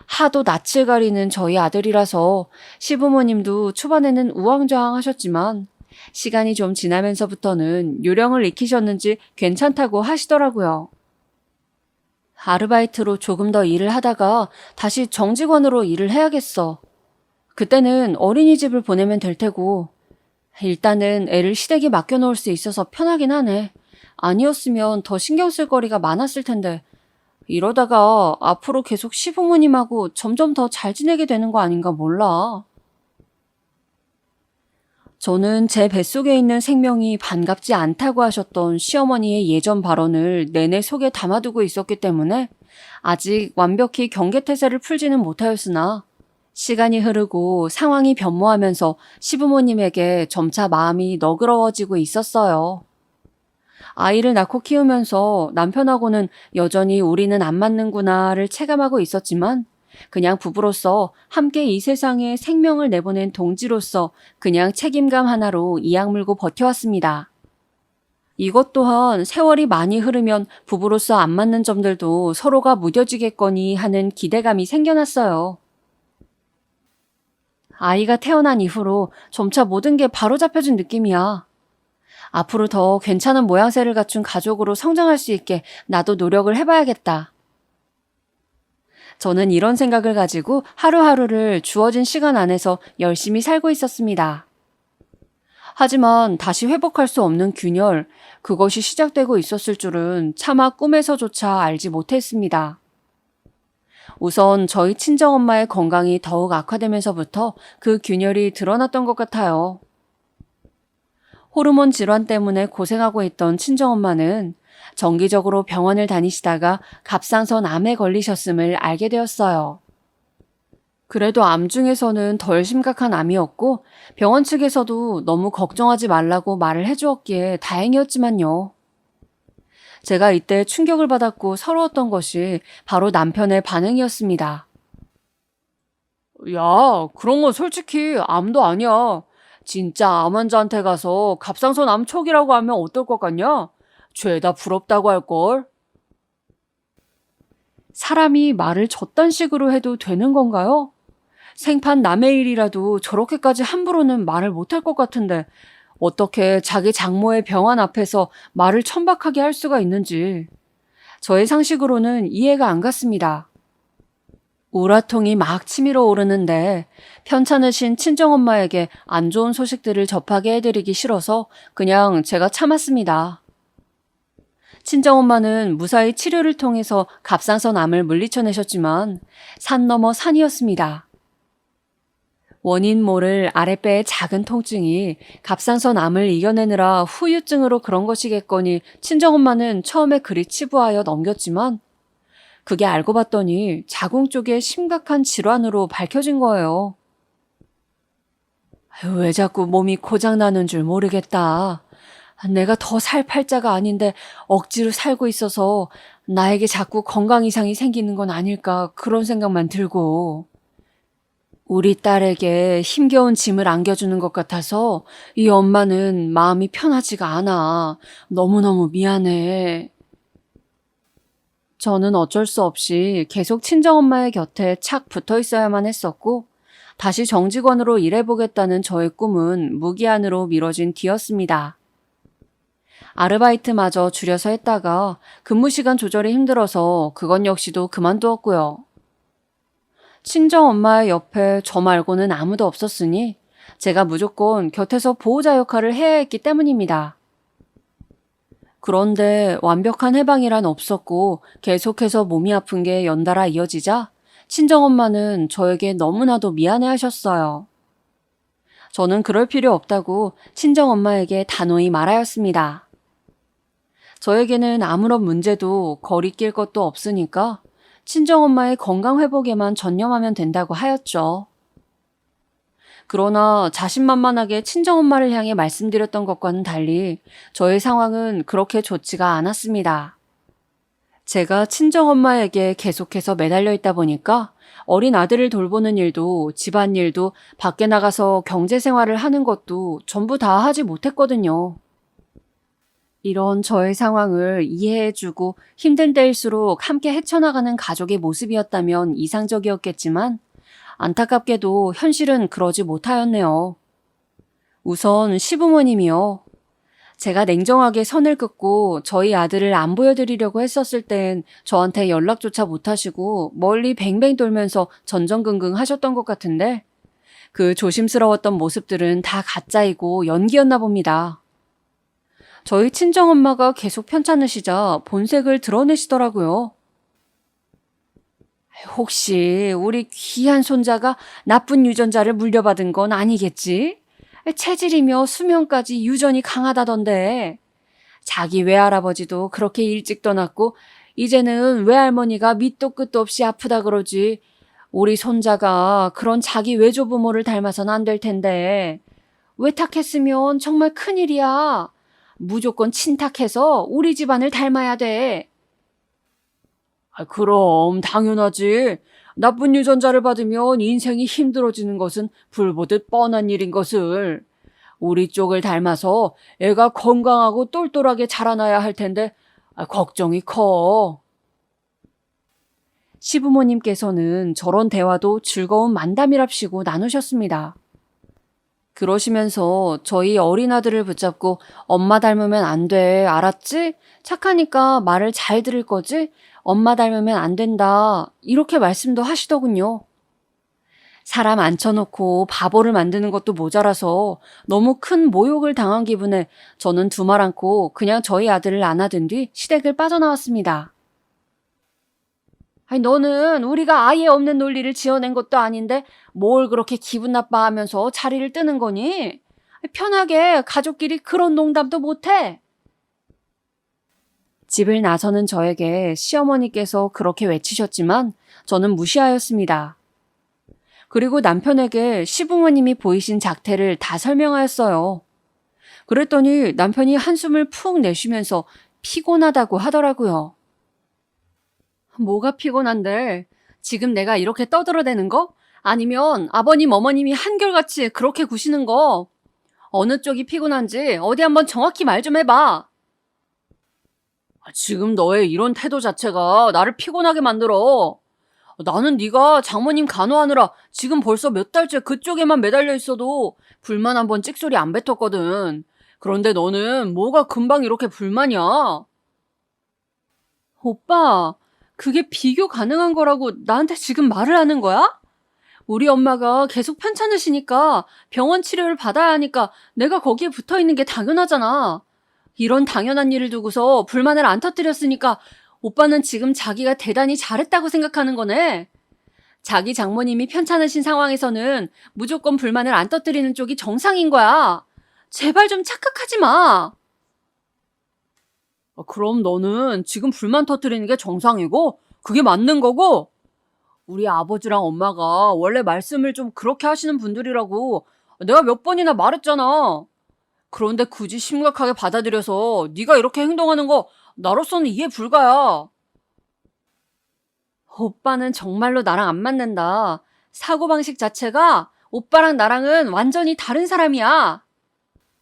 하도 낯을 가리는 저희 아들이라서 시부모님도 초반에는 우왕좌왕 하셨지만 시간이 좀 지나면서부터는 요령을 익히셨는지 괜찮다고 하시더라고요. 아르바이트로 조금 더 일을 하다가 다시 정직원으로 일을 해야겠어. 그때는 어린이집을 보내면 될 테고 일단은 애를 시댁에 맡겨놓을 수 있어서 편하긴 하네. 아니었으면 더 신경 쓸 거리가 많았을 텐데 이러다가 앞으로 계속 시부모님하고 점점 더 잘 지내게 되는 거 아닌가 몰라. 저는 제 뱃속에 있는 생명이 반갑지 않다고 하셨던 시어머니의 예전 발언을 내내 속에 담아두고 있었기 때문에 아직 완벽히 경계태세를 풀지는 못하였으나 시간이 흐르고 상황이 변모하면서 시부모님에게 점차 마음이 너그러워지고 있었어요. 아이를 낳고 키우면서 남편하고는 여전히 우리는 안 맞는구나를 체감하고 있었지만 그냥 부부로서 함께 이 세상에 생명을 내보낸 동지로서 그냥 책임감 하나로 이악 물고 버텨왔습니다. 이것 또한 세월이 많이 흐르면 부부로서 안 맞는 점들도 서로가 무뎌지겠거니 하는 기대감이 생겨났어요. 아이가 태어난 이후로 점차 모든 게 바로잡혀진 느낌이야. 앞으로 더 괜찮은 모양새를 갖춘 가족으로 성장할 수 있게 나도 노력을 해봐야겠다. 저는 이런 생각을 가지고 하루하루를 주어진 시간 안에서 열심히 살고 있었습니다. 하지만 다시 회복할 수 없는 균열, 그것이 시작되고 있었을 줄은 차마 꿈에서조차 알지 못했습니다. 우선 저희 친정엄마의 건강이 더욱 악화되면서부터 그 균열이 드러났던 것 같아요. 호르몬 질환 때문에 고생하고 있던 친정엄마는 정기적으로 병원을 다니시다가 갑상선 암에 걸리셨음을 알게 되었어요. 그래도 암 중에서는 덜 심각한 암이었고 병원 측에서도 너무 걱정하지 말라고 말을 해주었기에 다행이었지만요. 제가 이때 충격을 받았고 서러웠던 것이 바로 남편의 반응이었습니다. 야, 그런 건 솔직히 암도 아니야. 진짜 암 환자한테 가서 갑상선 암 초기라고 하면 어떨 것 같냐? 죄다 부럽다고 할걸. 사람이 말을 저딴 식으로 해도 되는 건가요? 생판 남의 일이라도 저렇게까지 함부로는 말을 못할 것 같은데 어떻게 자기 장모의 병환 앞에서 말을 천박하게 할 수가 있는지 저의 상식으로는 이해가 안 갔습니다. 우라통이 막 치밀어 오르는데 편찮으신 친정엄마에게 안 좋은 소식들을 접하게 해드리기 싫어서 그냥 제가 참았습니다. 친정엄마는 무사히 치료를 통해서 갑상선 암을 물리쳐내셨지만 산 넘어 산이었습니다. 원인 모를 아랫배의 작은 통증이 갑상선 암을 이겨내느라 후유증으로 그런 것이겠거니 친정엄마는 처음에 그리 치부하여 넘겼지만 그게 알고 봤더니 자궁 쪽에 심각한 질환으로 밝혀진 거예요. 아유, 왜 자꾸 몸이 고장나는 줄 모르겠다. 내가 더 살 팔자가 아닌데 억지로 살고 있어서 나에게 자꾸 건강 이상이 생기는 건 아닐까 그런 생각만 들고. 우리 딸에게 힘겨운 짐을 안겨주는 것 같아서 이 엄마는 마음이 편하지가 않아. 너무너무 미안해. 저는 어쩔 수 없이 계속 친정엄마의 곁에 착 붙어 있어야만 했었고 다시 정직원으로 일해보겠다는 저의 꿈은 무기한으로 미뤄진 뒤였습니다. 아르바이트마저 줄여서 했다가 근무 시간 조절이 힘들어서 그건 역시도 그만두었고요. 친정엄마의 옆에 저 말고는 아무도 없었으니 제가 무조건 곁에서 보호자 역할을 해야 했기 때문입니다. 그런데 완벽한 해방이란 없었고 계속해서 몸이 아픈 게 연달아 이어지자 친정엄마는 저에게 너무나도 미안해하셨어요. 저는 그럴 필요 없다고 친정엄마에게 단호히 말하였습니다. 저에게는 아무런 문제도 거리낄 것도 없으니까 친정엄마의 건강 회복에만 전념하면 된다고 하였죠. 그러나 자신만만하게 친정엄마를 향해 말씀드렸던 것과는 달리 저의 상황은 그렇게 좋지가 않았습니다. 제가 친정엄마에게 계속해서 매달려 있다 보니까 어린 아들을 돌보는 일도 집안일도 밖에 나가서 경제생활을 하는 것도 전부 다 하지 못했거든요. 이런 저의 상황을 이해해주고 힘든 때일수록 함께 헤쳐나가는 가족의 모습이었다면 이상적이었겠지만 안타깝게도 현실은 그러지 못하였네요. 우선 시부모님이요. 제가 냉정하게 선을 긋고 저희 아들을 안 보여드리려고 했었을 땐 저한테 연락조차 못하시고 멀리 뱅뱅 돌면서 전전긍긍 하셨던 것 같은데 그 조심스러웠던 모습들은 다 가짜이고 연기였나 봅니다. 저희 친정엄마가 계속 편찮으시자 본색을 드러내시더라고요. 혹시 우리 귀한 손자가 나쁜 유전자를 물려받은 건 아니겠지? 체질이며 수명까지 유전이 강하다던데. 자기 외할아버지도 그렇게 일찍 떠났고 이제는 외할머니가 밑도 끝도 없이 아프다 그러지. 우리 손자가 그런 자기 외조부모를 닮아선 안 될 텐데. 외탁했으면 정말 큰일이야. 무조건 친탁해서 우리 집안을 닮아야 돼. 그럼 당연하지. 나쁜 유전자를 받으면 인생이 힘들어지는 것은 불보듯 뻔한 일인 것을. 우리 쪽을 닮아서 애가 건강하고 똘똘하게 자라나야 할 텐데 걱정이 커. 시부모님께서는 저런 대화도 즐거운 만담이랍시고 나누셨습니다. 그러시면서 저희 어린 아들을 붙잡고 엄마 닮으면 안 돼, 알았지? 착하니까 말을 잘 들을 거지? 엄마 닮으면 안 된다. 이렇게 말씀도 하시더군요. 사람 앉혀놓고 바보를 만드는 것도 모자라서 너무 큰 모욕을 당한 기분에 저는 두 말 않고 그냥 저희 아들을 안아든 뒤 시댁을 빠져나왔습니다. 아니, 너는 우리가 아예 없는 논리를 지어낸 것도 아닌데 뭘 그렇게 기분 나빠하면서 자리를 뜨는 거니? 편하게 가족끼리 그런 농담도 못해. 집을 나서는 저에게 시어머니께서 그렇게 외치셨지만 저는 무시하였습니다. 그리고 남편에게 시부모님이 보이신 작태를 다 설명하였어요. 그랬더니 남편이 한숨을 푹 내쉬면서 피곤하다고 하더라고요. 뭐가 피곤한데? 지금 내가 이렇게 떠들어대는 거? 아니면 아버님, 어머님이 한결같이 그렇게 구시는 거? 어느 쪽이 피곤한지 어디 한번 정확히 말 좀 해봐. 지금 너의 이런 태도 자체가 나를 피곤하게 만들어. 나는 네가 장모님 간호하느라 지금 벌써 몇 달째 그쪽에만 매달려 있어도 불만 한번 찍소리 안 뱉었거든. 그런데 너는 뭐가 금방 이렇게 불만이야? 오빠, 그게 비교 가능한 거라고 나한테 지금 말을 하는 거야? 우리 엄마가 계속 편찮으시니까 병원 치료를 받아야 하니까 내가 거기에 붙어 있는 게 당연하잖아. 이런 당연한 일을 두고서 불만을 안 터뜨렸으니까 오빠는 지금 자기가 대단히 잘했다고 생각하는 거네. 자기 장모님이 편찮으신 상황에서는 무조건 불만을 안 터뜨리는 쪽이 정상인 거야. 제발 좀 착각하지 마. 그럼 너는 지금 불만 터뜨리는 게 정상이고 그게 맞는 거고? 우리 아버지랑 엄마가 원래 말씀을 좀 그렇게 하시는 분들이라고 내가 몇 번이나 말했잖아. 그런데 굳이 심각하게 받아들여서 네가 이렇게 행동하는 거 나로서는 이해 불가야. 오빠는 정말로 나랑 안 맞는다. 사고방식 자체가 오빠랑 나랑은 완전히 다른 사람이야.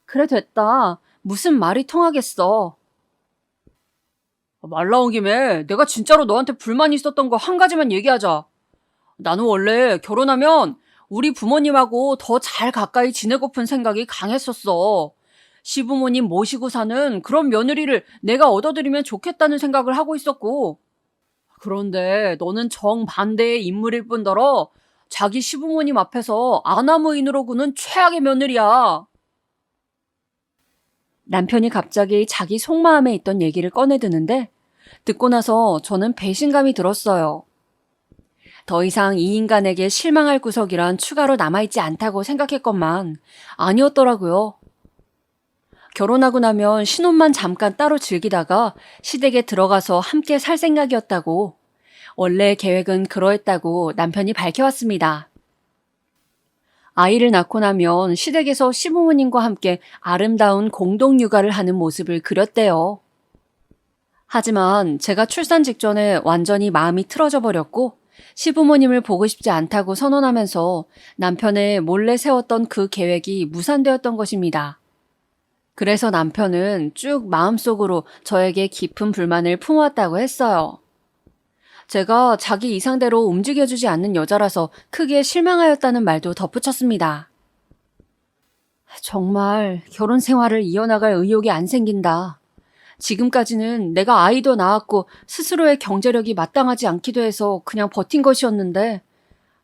그래 됐다. 무슨 말이 통하겠어. 말 나온 김에 내가 진짜로 너한테 불만이 있었던 거 한 가지만 얘기하자. 나는 원래 결혼하면 우리 부모님하고 더 잘 가까이 지내고픈 생각이 강했었어. 시부모님 모시고 사는 그런 며느리를 내가 얻어들이면 좋겠다는 생각을 하고 있었고. 그런데 너는 정반대의 인물일 뿐더러 자기 시부모님 앞에서 아나무인으로 구는 최악의 며느리야. 남편이 갑자기 자기 속마음에 있던 얘기를 꺼내드는데 듣고 나서 저는 배신감이 들었어요. 더 이상 이 인간에게 실망할 구석이란 추가로 남아있지 않다고 생각했건만 아니었더라고요. 결혼하고 나면 신혼만 잠깐 따로 즐기다가 시댁에 들어가서 함께 살 생각이었다고, 원래 계획은 그러했다고 남편이 밝혀왔습니다. 아이를 낳고 나면 시댁에서 시부모님과 함께 아름다운 공동 육아를 하는 모습을 그렸대요. 하지만 제가 출산 직전에 완전히 마음이 틀어져 버렸고 시부모님을 보고 싶지 않다고 선언하면서 남편의 몰래 세웠던 그 계획이 무산되었던 것입니다. 그래서 남편은 쭉 마음속으로 저에게 깊은 불만을 품어왔다고 했어요. 제가 자기 이상대로 움직여주지 않는 여자라서 크게 실망하였다는 말도 덧붙였습니다. 정말 결혼 생활을 이어나갈 의욕이 안 생긴다. 지금까지는 내가 아이도 낳았고 스스로의 경제력이 마땅하지 않기도 해서 그냥 버틴 것이었는데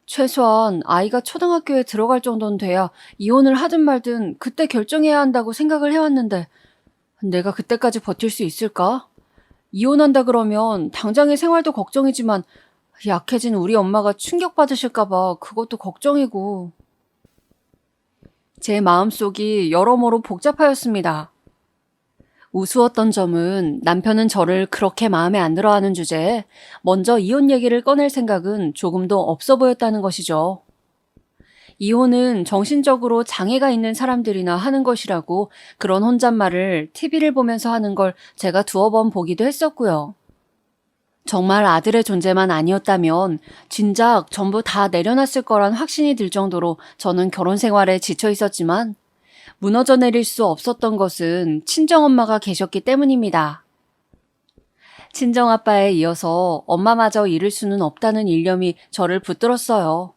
최소한 아이가 초등학교에 들어갈 정도는 돼야 이혼을 하든 말든 그때 결정해야 한다고 생각을 해왔는데 내가 그때까지 버틸 수 있을까? 이혼한다 그러면 당장의 생활도 걱정이지만 약해진 우리 엄마가 충격받으실까 봐 그것도 걱정이고. 제 마음속이 여러모로 복잡하였습니다. 우스웠던 점은 남편은 저를 그렇게 마음에 안 들어하는 주제에 먼저 이혼 얘기를 꺼낼 생각은 조금도 없어 보였다는 것이죠. 이혼은 정신적으로 장애가 있는 사람들이나 하는 것이라고 그런 혼잣말을 TV를 보면서 하는 걸 제가 두어 번 보기도 했었고요. 정말 아들의 존재만 아니었다면 진작 전부 다 내려놨을 거란 확신이 들 정도로 저는 결혼 생활에 지쳐 있었지만 무너져 내릴 수 없었던 것은 친정엄마가 계셨기 때문입니다. 친정아빠에 이어서 엄마마저 잃을 수는 없다는 일념이 저를 붙들었어요.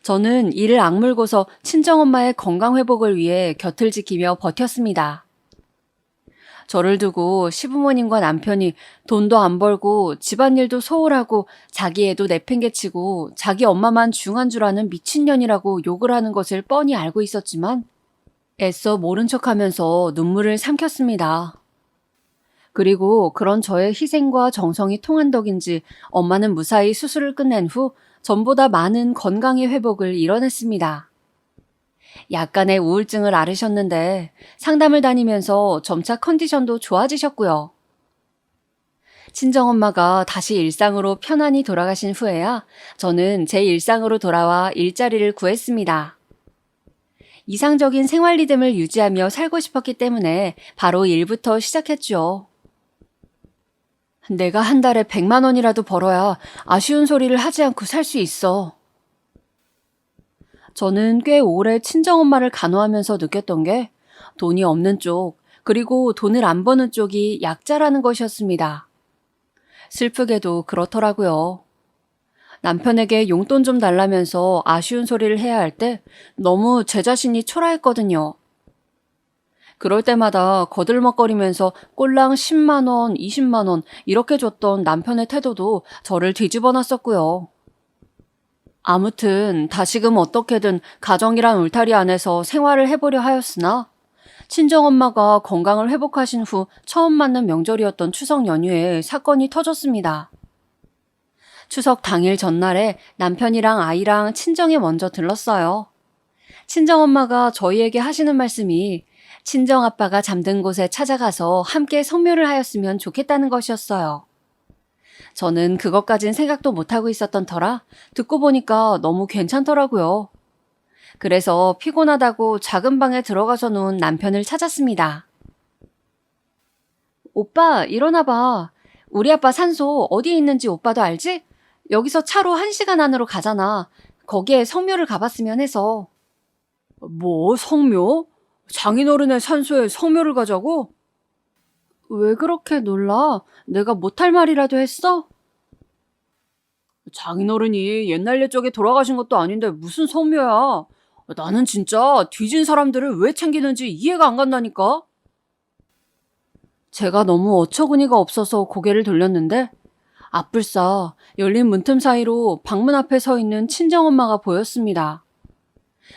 저는 이를 악물고서 친정엄마의 건강회복을 위해 곁을 지키며 버텼습니다. 저를 두고 시부모님과 남편이 돈도 안 벌고 집안일도 소홀하고 자기 애도 내팽개치고 자기 엄마만 중한 줄 아는 미친년이라고 욕을 하는 것을 뻔히 알고 있었지만 애써 모른 척하면서 눈물을 삼켰습니다. 그리고 그런 저의 희생과 정성이 통한 덕인지 엄마는 무사히 수술을 끝낸 후 전보다 많은 건강의 회복을 이뤄냈습니다. 약간의 우울증을 앓으셨는데 상담을 다니면서 점차 컨디션도 좋아지셨고요. 친정엄마가 다시 일상으로 편안히 돌아가신 후에야 저는 제 일상으로 돌아와 일자리를 구했습니다. 이상적인 생활 리듬을 유지하며 살고 싶었기 때문에 바로 일부터 시작했죠. 내가 한 달에 100만 원이라도 벌어야 아쉬운 소리를 하지 않고 살 수 있어. 저는 꽤 오래 친정엄마를 간호하면서 느꼈던 게 돈이 없는 쪽, 그리고 돈을 안 버는 쪽이 약자라는 것이었습니다. 슬프게도 그렇더라고요. 남편에게 용돈 좀 달라면서 아쉬운 소리를 해야 할 때 너무 제 자신이 초라했거든요. 그럴 때마다 거들먹거리면서 꼴랑 10만 원, 20만 원 이렇게 줬던 남편의 태도도 저를 뒤집어 놨었고요. 아무튼 다시금 어떻게든 가정이란 울타리 안에서 생활을 해보려 하였으나 친정엄마가 건강을 회복하신 후 처음 맞는 명절이었던 추석 연휴에 사건이 터졌습니다. 추석 당일 전날에 남편이랑 아이랑 친정에 먼저 들렀어요. 친정엄마가 저희에게 하시는 말씀이 친정아빠가 잠든 곳에 찾아가서 함께 성묘를 하였으면 좋겠다는 것이었어요. 저는 그것까진 생각도 못하고 있었던 터라 듣고 보니까 너무 괜찮더라고요. 그래서 피곤하다고 작은 방에 들어가서는 남편을 찾았습니다. 오빠, 일어나봐. 우리 아빠 산소 어디에 있는지 오빠도 알지? 여기서 차로 1시간 안으로 가잖아. 거기에 성묘를 가봤으면 해서. 뭐, 성묘? 장인어른의 산소에 성묘를 가자고? 왜 그렇게 놀라? 내가 못할 말이라도 했어? 장인어른이 옛날 옛적에 돌아가신 것도 아닌데 무슨 성묘야? 나는 진짜 뒤진 사람들을 왜 챙기는지 이해가 안 간다니까? 제가 너무 어처구니가 없어서 고개를 돌렸는데 앞불싸 열린 문틈 사이로 방문 앞에 서 있는 친정엄마가 보였습니다.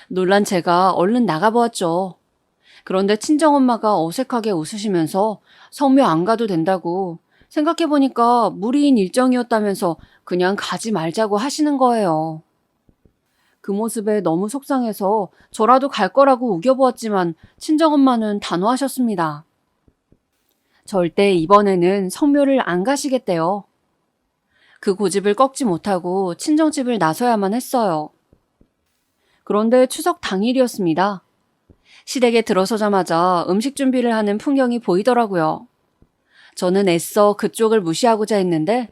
놀란 제가 얼른 나가보았죠. 그런데 친정엄마가 어색하게 웃으시면서 성묘 안 가도 된다고 생각해보니까 무리인 일정이었다면서 그냥 가지 말자고 하시는 거예요. 그 모습에 너무 속상해서 저라도 갈 거라고 우겨보았지만 친정엄마는 단호하셨습니다. 절대 이번에는 성묘를 안 가시겠대요. 그 고집을 꺾지 못하고 친정집을 나서야만 했어요. 그런데 추석 당일이었습니다. 시댁에 들어서자마자 음식 준비를 하는 풍경이 보이더라고요. 저는 애써 그쪽을 무시하고자 했는데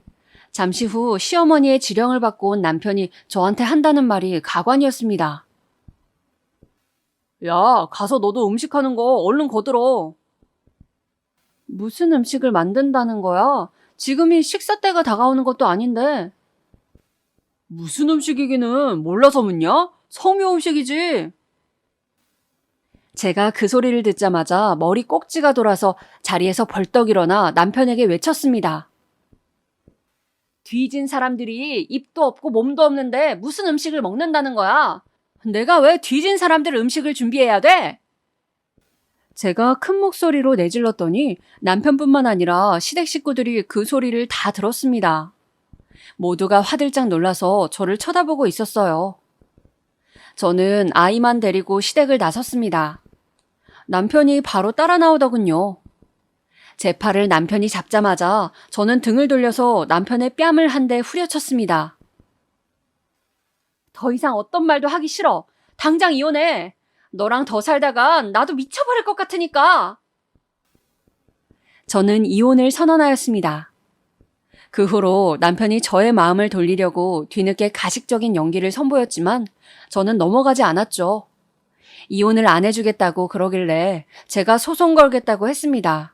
잠시 후 시어머니의 지령을 받고 온 남편이 저한테 한다는 말이 가관이었습니다. 야, 가서 너도 음식하는 거 얼른 거들어. 무슨 음식을 만든다는 거야? 지금이 식사 때가 다가오는 것도 아닌데. 무슨 음식이기는 몰라서 묻냐? 성묘 음식이지. 제가 그 소리를 듣자마자 머리 꼭지가 돌아서 자리에서 벌떡 일어나 남편에게 외쳤습니다. 뒤진 사람들이 입도 없고 몸도 없는데 무슨 음식을 먹는다는 거야? 내가 왜 뒤진 사람들 음식을 준비해야 돼? 제가 큰 목소리로 내질렀더니 남편뿐만 아니라 시댁 식구들이 그 소리를 다 들었습니다. 모두가 화들짝 놀라서 저를 쳐다보고 있었어요. 저는 아이만 데리고 시댁을 나섰습니다. 남편이 바로 따라 나오더군요. 제 팔을 남편이 잡자마자 저는 등을 돌려서 남편의 뺨을 한 대 후려쳤습니다. 더 이상 어떤 말도 하기 싫어. 당장 이혼해. 너랑 더 살다간 나도 미쳐버릴 것 같으니까. 저는 이혼을 선언하였습니다. 그 후로 남편이 저의 마음을 돌리려고 뒤늦게 가식적인 연기를 선보였지만 저는 넘어가지 않았죠. 이혼을 안 해주겠다고 그러길래 제가 소송 걸겠다고 했습니다.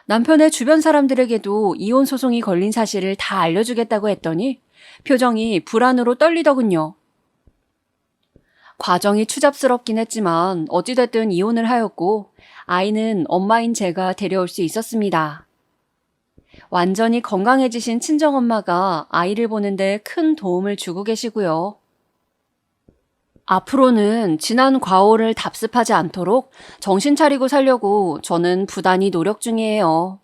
남편의 주변 사람들에게도 이혼 소송이 걸린 사실을 다 알려주겠다고 했더니 표정이 불안으로 떨리더군요. 과정이 추잡스럽긴 했지만 어찌됐든 이혼을 하였고 아이는 엄마인 제가 데려올 수 있었습니다. 완전히 건강해지신 친정엄마가 아이를 보는데 큰 도움을 주고 계시고요. 앞으로는 지난 과오를 답습하지 않도록 정신 차리고 살려고 저는 부단히 노력 중이에요.